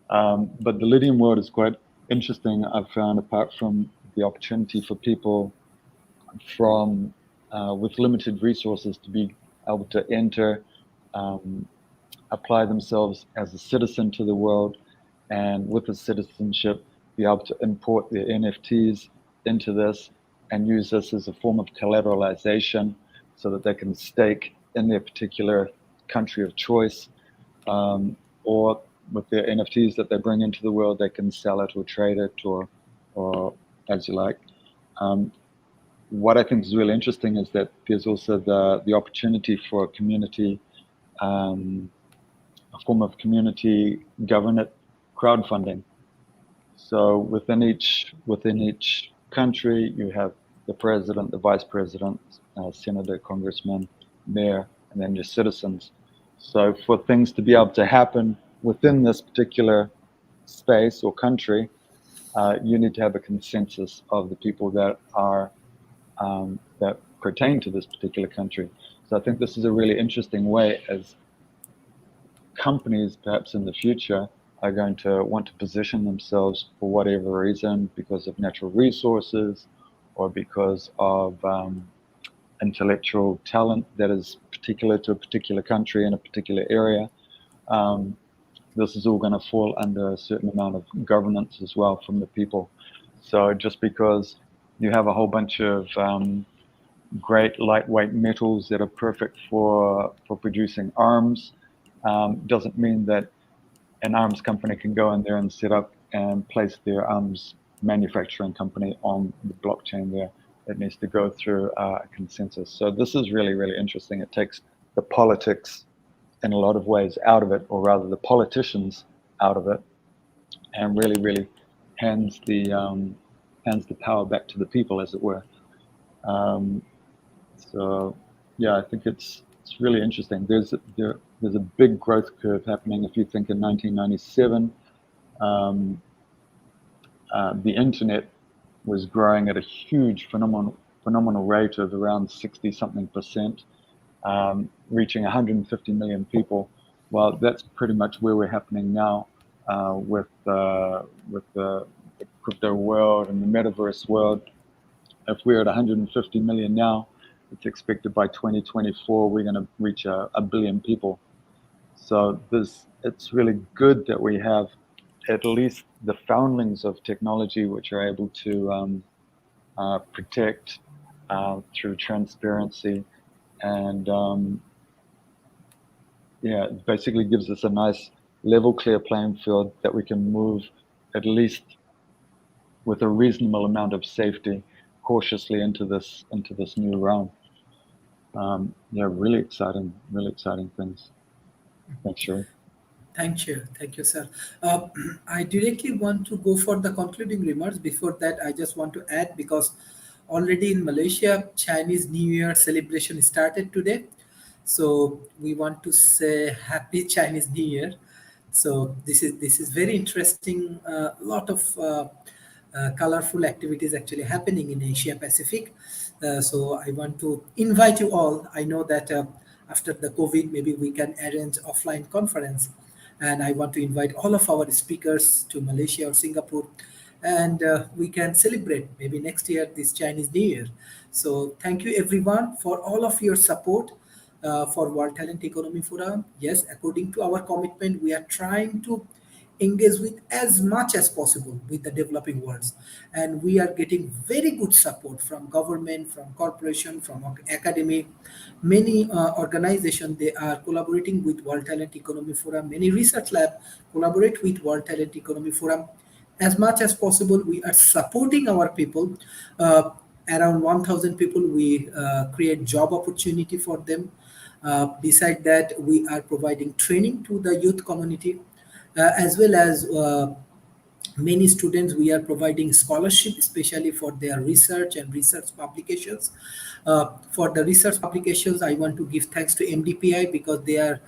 But the Lydian world is quite interesting. I've found, apart from the opportunity for people from with limited resources to be able to enter, apply themselves as a citizen to the world, and with the citizenship be able to import their NFTs into this and use this as a form of collateralization so that they can stake in their particular country of choice, or with their NFTs that they bring into the world, they can sell it or trade it or as you like. What I think is really interesting is that there's also the opportunity for a community, a form of community governed crowdfunding. So within each country, you have the president, the vice president, senator, congressman, mayor, and then your citizens. So for things to be able to happen within this particular space or country, you need to have a consensus of the people that are that pertain to this particular country. So I think this is a really interesting way, as companies perhaps in the future are going to want to position themselves for whatever reason, because of natural resources or because of intellectual talent that is particular to a particular country in a particular area. This is all going to fall under a certain amount of governance as well from the people. So just because you have a whole bunch of great lightweight metals that are perfect for producing arms, doesn't mean that an arms company can go in there and set up and place their arms manufacturing company on the blockchain there. It needs to go through a consensus. So this is really, really interesting. It takes the politics in a lot of ways out of it, or rather the politicians out of it, and really, really hands the power back to the people, as it were. So yeah, I think it's really interesting. There's a big growth curve happening. If you think in 1997, the internet was growing at a huge phenomenal rate of around 60-something%, reaching 150 million people. Well, that's pretty much where we're happening now with the crypto world and the Metaverse world. If we're at 150 million now, it's expected by 2024 we're going to reach a billion people. So it's really good that we have at least the foundlings of technology which are able to protect through transparency, and yeah, it basically gives us a nice level, clear playing field that we can move at least with a reasonable amount of safety cautiously into this new realm. Yeah, really exciting things. Thanks, Sherry. Thank you, sir. I directly want to go for the concluding remarks. Before that, I just want to add, because already in Malaysia, Chinese New Year celebration started today. So we want to say Happy Chinese New Year. So this is very interesting. A lot of colorful activities actually happening in Asia Pacific. So I want to invite you all. I know that after the COVID, maybe we can arrange offline conference, and I want to invite all of our speakers to Malaysia or Singapore, and we can celebrate maybe next year this Chinese New Year. So thank you everyone for all of your support for World Talent Economy Forum. Yes, according to our commitment, we are trying to engage with as much as possible with the developing worlds. And we are getting very good support from government, from corporation, from academic. Many organizations, they are collaborating with World Talent Economy Forum. Many research lab collaborate with World Talent Economy Forum. As much as possible, we are supporting our people. Around 1,000 people, we create job opportunity for them. Beside that, we are providing training to the youth community, as well as many students, we are providing scholarship, especially for their research and research publications. For the research publications, I want to give thanks to MDPI because they are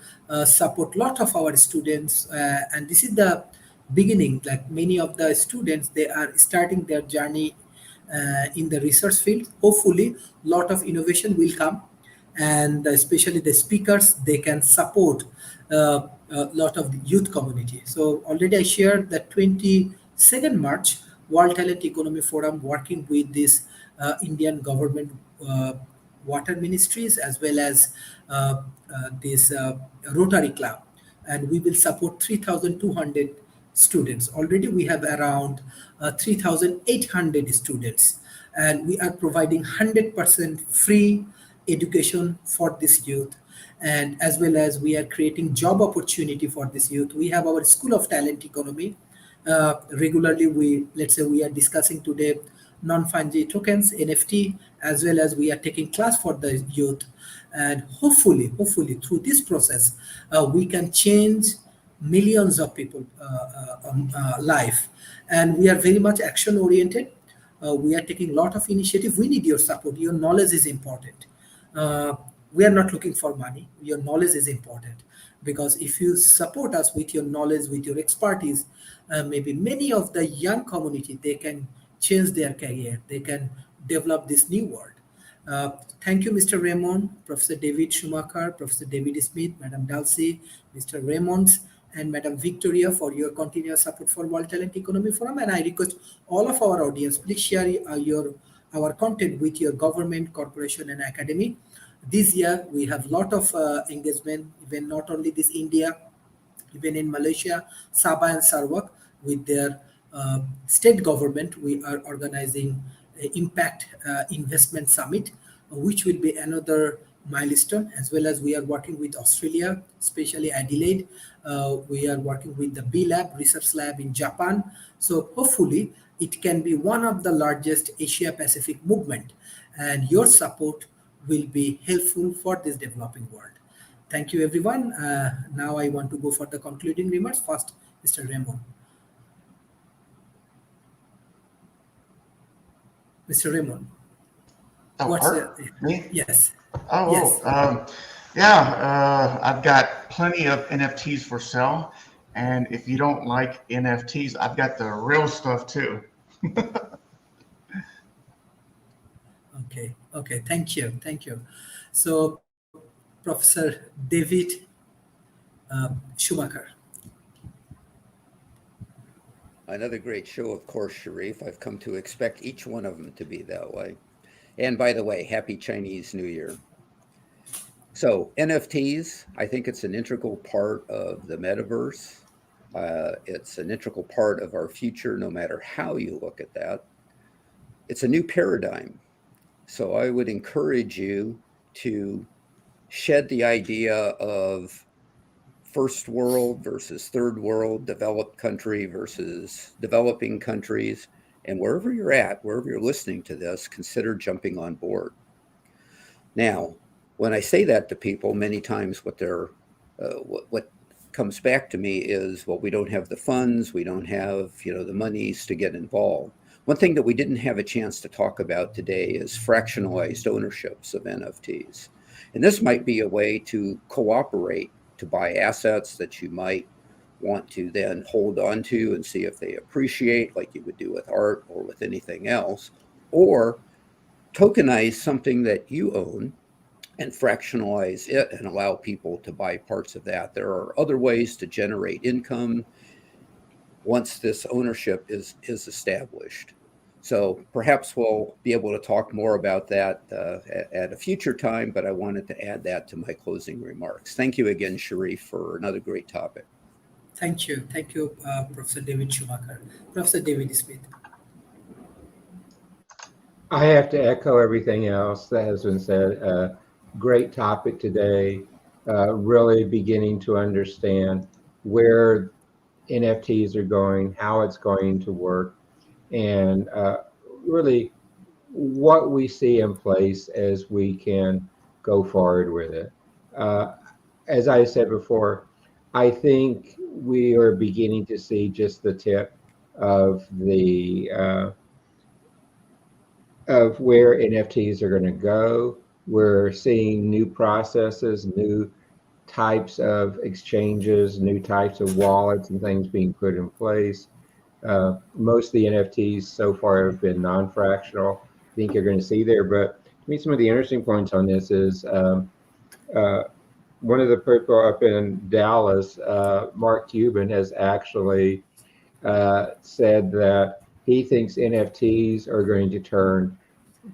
support lot of our students, and this is the beginning. Like many of the students, they are starting their journey in the research field. Hopefully, lot of innovation will come, and especially the speakers, they can support a lot of the youth community. So already I shared that 22nd March World Talent Economy Forum working with this Indian government water ministries, as well as this Rotary Club, and we will support 3,200 students. Already we have around 3,800 students, and we are providing 100% free education for this youth, and as well as we are creating job opportunity for this youth. We have our School of Talent Economy. Regularly, let's say we are discussing today non-fungible tokens, NFT, as well as we are taking class for the youth, and hopefully through this process, we can change millions of people life. And we are very much action oriented. We are taking a lot of initiative. We need your support. Your knowledge is important. We are not looking for money. Your knowledge is important, because if you support us with your knowledge, with your expertise, maybe many of the young community, they can change their career. They can develop this new world. Thank you, Mr. Raymond, Professor David Schumacher, Professor David Smith, Madam Dulcie, Mr. Raymonds, and Madam Victoria for your continuous support for World Talent Economy Forum. And I request all of our audience, please share our content with your government, corporation, and academy. This year, we have a lot of engagement, even not only this India, even in Malaysia, Sabah and Sarawak, with their state government, we are organizing Impact Investment Summit, which will be another milestone, as well as we are working with Australia, especially Adelaide. We are working with the B Lab, Research Lab in Japan. So hopefully it can be one of the largest Asia Pacific movement, and your support will be helpful for this developing world. Thank you, everyone. Now I want to go for the concluding remarks. First, Mr. Raymond. Mr. Raymond. Oh, me? Yes. Oh, Yes. yeah. I've got plenty of NFTs for sale, and if you don't like NFTs, I've got the real stuff too. Okay. Thank you. So, Professor David Schumacher. Another great show, of course, Sharif. I've come to expect each one of them to be that way. And by the way, happy Chinese New Year. So NFTs, I think it's an integral part of the metaverse. It's an integral part of our future, no matter how you look at that. It's a new paradigm. So I would encourage you to shed the idea of first world versus third world, developed country versus developing countries. And wherever you're at, wherever you're listening to this, consider jumping on board. Now, when I say that to people, many times what comes back to me is, well, we don't have the funds, we don't have, the monies to get involved. One thing that we didn't have a chance to talk about today is fractionalized ownerships of NFTs. And this might be a way to cooperate to buy assets that you might want to then hold on to and see if they appreciate, like you would do with art or with anything else, or tokenize something that you own and fractionalize it and allow people to buy parts of that. There are other ways to generate income once this ownership is established. So perhaps we'll be able to talk more about that at a future time, but I wanted to add that to my closing remarks. Thank you again, Sharif, for another great topic. Thank you, Professor David Schumacher. Professor David Smith. I have to echo everything else that has been said. Great topic today. Really beginning to understand where NFTs are going, how it's going to work, and really what we see in place as we can go forward with it. Uh, as I said before, I think we are beginning to see just the tip of the of where NFTs are going to go. We're seeing new processes, new types of exchanges, new types of wallets and things being put in place. Most of the NFTs so far have been non-fractional. I think you're going to see there. But to me, some of the interesting points on this is uh, one of the people up in Dallas, Mark Cuban, has actually said that he thinks NFTs are going to turn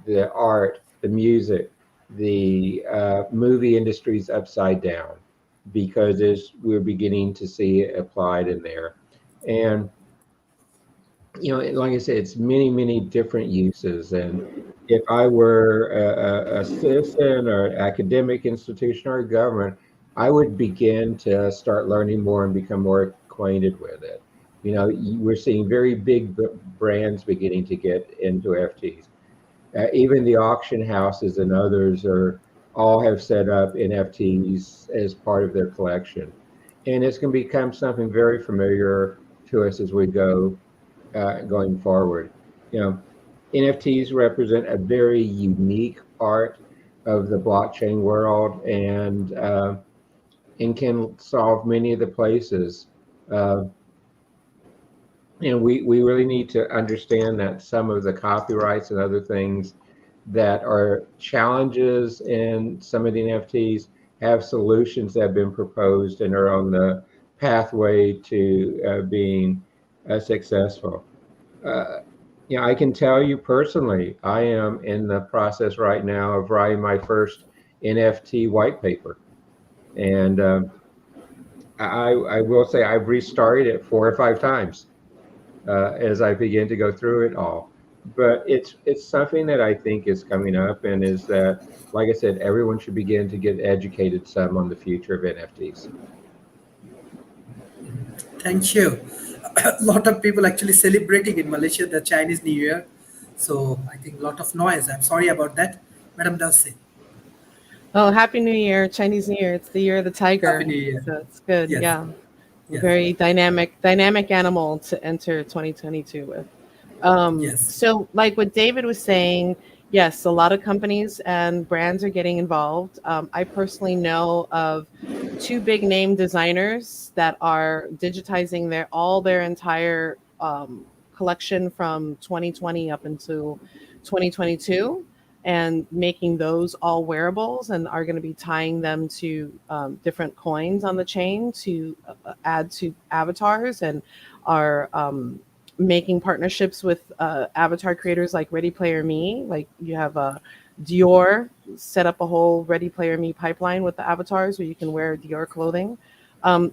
the art, the music, the movie industries upside down because as we're beginning to see it applied in there. And like I said, it's many, many different uses. And if I were a citizen or an academic institution or a government, I would begin to start learning more and become more acquainted with it. We're seeing very big brands beginning to get into FTs. Even the auction houses and others all have set up NFTs as part of their collection. And it's going to become something very familiar to us as we go going forward. NFTs represent a very unique part of the blockchain world and can solve many of the places. Uh, we really need to understand that some of the copyrights and other things that are challenges in some of the NFTs have solutions that have been proposed and are on the pathway to being successful. I can tell you personally, I am in the process right now of writing my first NFT white paper. And I will say I've restarted it 4 or 5 times as I begin to go through it all. But it's something that I think is coming up and is that, like I said, everyone should begin to get educated some on the future of NFTs. Thank you. A lot of people actually celebrating in Malaysia the Chinese New Year. So I think a lot of noise. I'm sorry about that. Madam Dulce. Oh, Happy New Year, Chinese New Year. It's the year of the tiger. Happy New Year. So it's good. Yes. Yeah. Yes. Very dynamic animal to enter 2022 with. Yes. So like what David was saying, yes, a lot of companies and brands are getting involved. I personally know of 2 big name designers that are digitizing all their entire collection from 2020 up until 2022 and making those all wearables, and are going to be tying them to different coins on the chain to add to avatars, and are making partnerships with avatar creators like Ready Player Me. Like you have Dior set up a whole Ready Player Me pipeline with the avatars where you can wear Dior clothing.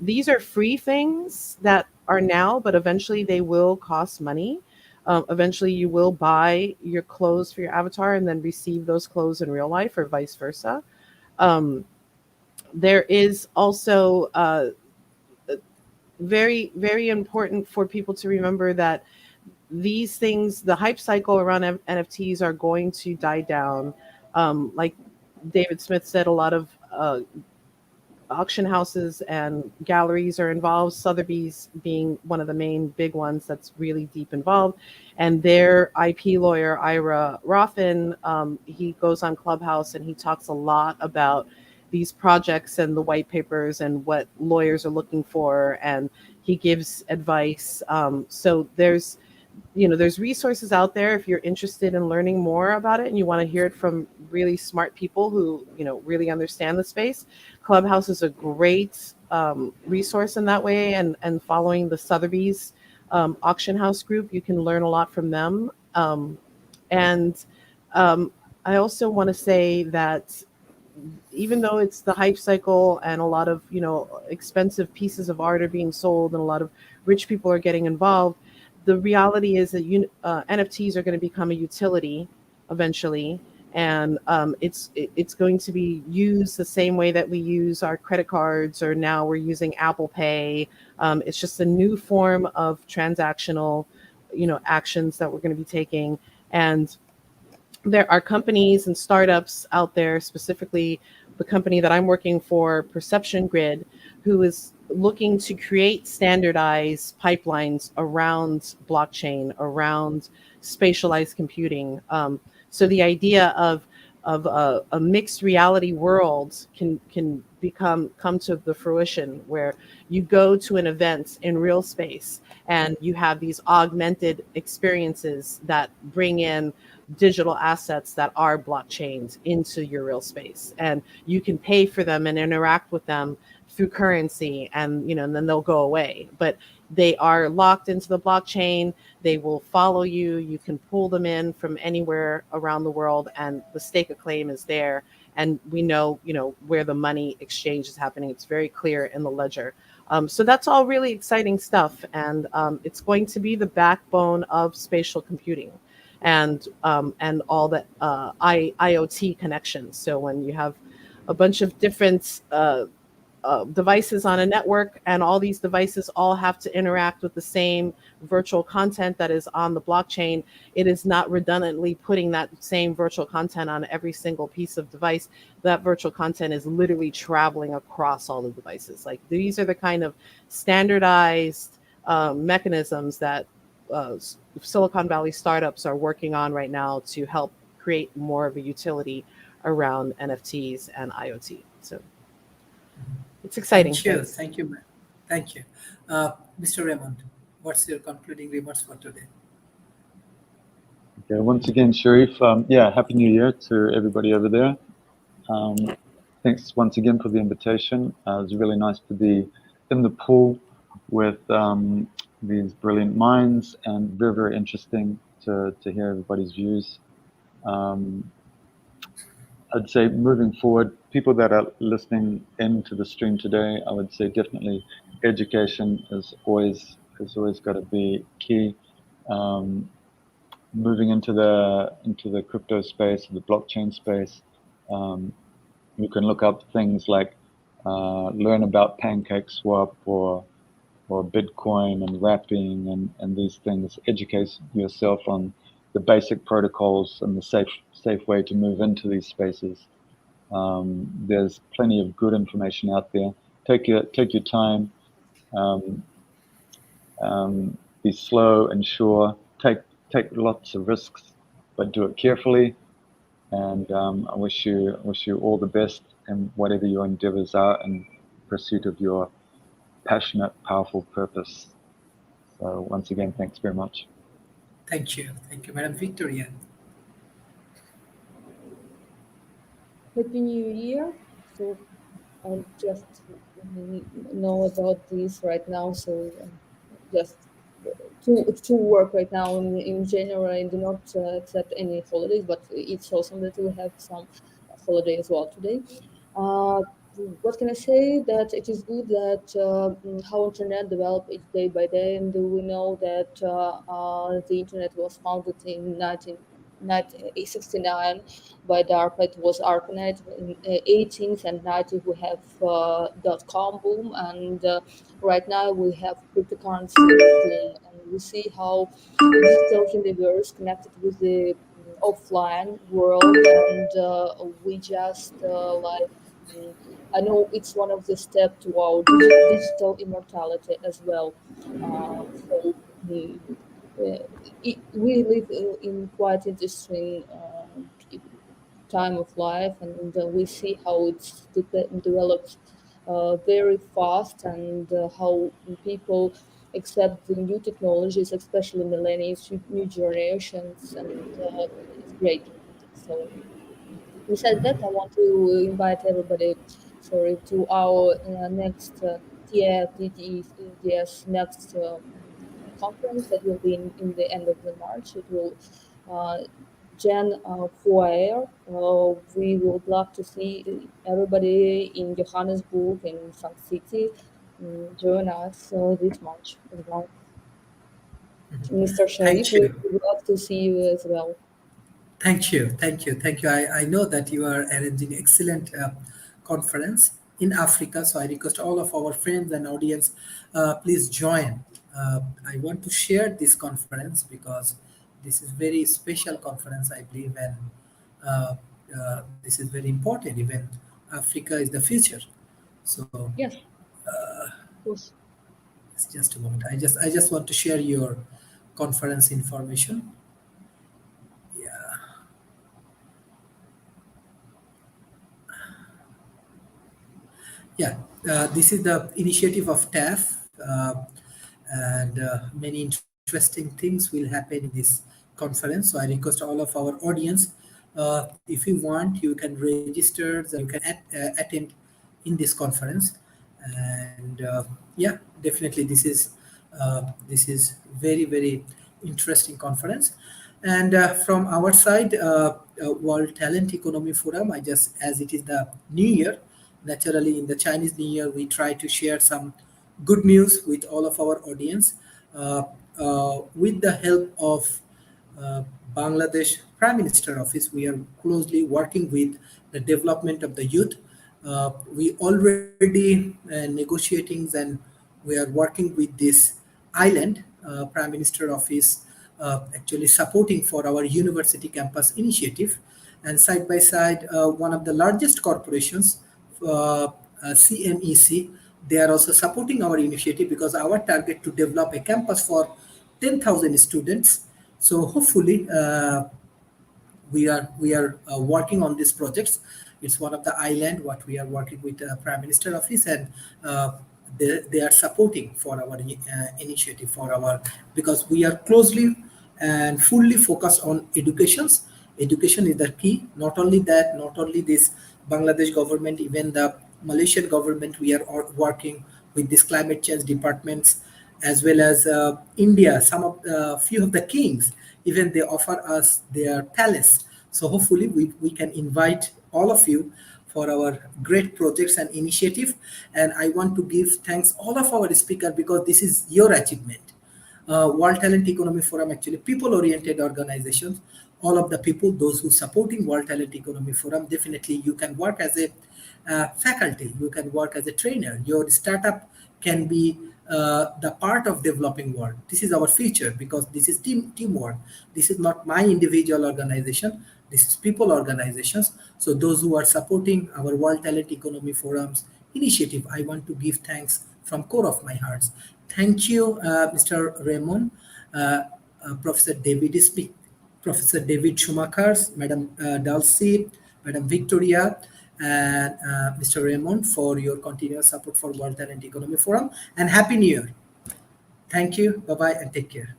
These are free things that are now, but eventually they will cost money. Eventually you will buy your clothes for your avatar and then receive those clothes in real life, or vice versa. There is also very, very important for people to remember that these things, the hype cycle around NFTs are going to die down. Like David Smith said, a lot of auction houses and galleries are involved, Sotheby's being one of the main big ones that's really deep involved. And their IP lawyer, Ira Roffin, he goes on Clubhouse and he talks a lot about these projects and the white papers and what lawyers are looking for, and he gives advice. So there's resources out there if you're interested in learning more about it and you want to hear it from really smart people who really understand the space. Clubhouse is a great resource in that way, and following the Sotheby's auction house group, you can learn a lot from them. And I also want to say that even though it's the hype cycle and a lot of, you know, expensive pieces of art are being sold and a lot of rich people are getting involved, the reality is that NFTs are going to become a utility eventually, and it's going to be used the same way that we use our credit cards, or now we're using Apple Pay. It's just a new form of transactional, you know, actions that we're going to be taking. And there are companies and startups out there, specifically the company that I'm working for, Perception Grid, who is looking to create standardized pipelines around blockchain, around spatialized computing. So the idea of a mixed reality world can come to the fruition, where you go to an event in real space and you have these augmented experiences that bring in digital assets that are blockchains into your real space, and you can pay for them and interact with them through currency, and, you know, and then they'll go away, but they are locked into the blockchain. They will follow you. You can pull them in from anywhere around the world, and the stake of claim is there, and we know, you know, where the money exchange is happening. It's very clear in the ledger. So that's all really exciting stuff, and it's going to be the backbone of spatial computing and all the IoT connections. So when you have a bunch of different devices on a network, and all these devices all have to interact with the same virtual content that is on the blockchain, it is not redundantly putting that same virtual content on every single piece of device. That virtual content is literally traveling across all the devices. Like, these are the kind of standardized mechanisms that Silicon Valley startups are working on right now to help create more of a utility around NFTs and IoT. So it's exciting. Thank you. Thanks. Thank you, ma'am. Thank you. Mr. Raymond, what's your concluding remarks for today? Okay, once again, Sharif, yeah, Happy New Year to everybody over there. Thanks once again for the invitation. It was really nice to be in the pool with these brilliant minds, and very, very interesting to hear everybody's views. I'd say moving forward, people that are listening into the stream today, I would say definitely education is always got to be key. Moving into the crypto space, the blockchain space, you can look up things like learn about PancakeSwap or Bitcoin and wrapping and these things. Educate yourself on the basic protocols and the safe way to move into these spaces. There's plenty of good information out there. Take your time. Be slow and sure. Take lots of risks, but do it carefully. And I wish you all the best in whatever your endeavors are in pursuit of your passionate, powerful purpose. So once again, thanks very much. Thank you, Madam Victoria. Happy New Year. So I just know about this right now. So just to work right now in January. I do not accept any holidays, but it's awesome that we have some holiday as well today. What can I say? That it is good that how internet developed each day by day, and we know that the internet was founded in 1969 by DARPA. It was ARPANET. In 18th and 90th we have .com boom, and right now we have cryptocurrency boom, and we see how digital universe connected with the offline world, and we just I know it's one of the steps to our digital immortality as well. So we live in quite interesting time of life, and we see how it's develops very fast, and how people accept the new technologies, especially millennials, new generations, and it's great. So besides that, I want to invite everybody, sorry, to our next TFDDS next conference that will be in the end of the March. It will Jan Foyer. We would love to see everybody in Johannesburg and some city join us this March as well. Mr. Sharif, Thank we you. would love to see you as well. Thank you, thank you, thank you. I know that you are arranging excellent conference in Africa, so I request all of our friends and audience, please join. I want to share this conference because this is very special conference, I believe, and uh, this is very important. Even Africa is the future. So Yes, of course. it's just a moment. I just want to share your conference information. Yeah. Yeah, this is the initiative of TAF, and many interesting things will happen in this conference. So I request all of our audience, if you want, you can register, and you can attend in this conference. And yeah, definitely this is very interesting conference. And from our side, World Talent Economy Forum, I just, as it is the new year, naturally in the Chinese New Year, we try to share some good news with all of our audience. Uh, with the help of uh, Bangladesh Prime Minister Office, we are closely working with the development of the youth. We already negotiating, and we are working with this island Prime Minister Office, actually supporting for our university campus initiative. And side by side, one of the largest corporations, CMEC, they are also supporting our initiative because our target to develop a campus for 10,000 students. So hopefully, we are working on these projects. It's one of the island what we are working with Prime Minister Office, and uh, they are supporting for our initiative for our, because we are closely and fully focused on educations. Education is the key. Not only that, not only this Bangladesh government, even the Malaysian government, we are all working with this climate change departments, as well as India. Some of few of the kings, even they offer us their palace. So hopefully we can invite all of you for our great projects and initiative. And I want to give thanks all of our speaker because this is your achievement. World Talent Economy Forum, actually people-oriented organizations. All of the people, those who supporting World Talent Economy Forum, definitely you can work as a faculty, you can work as a trainer. Your startup can be the part of developing world. This is our future because this is teamwork. This is not my individual organization. This is people organizations. So those who are supporting our World Talent Economy Forums initiative, I want to give thanks from core of my heart. Thank you, Mr. Raymond, Professor David Smith, Professor David Schumacher, Madam Dulcie, Madam Victoria, and Mr. Raymond for your continuous support for World Talent Economy Forum. And Happy New Year. Thank you. Bye-bye and take care.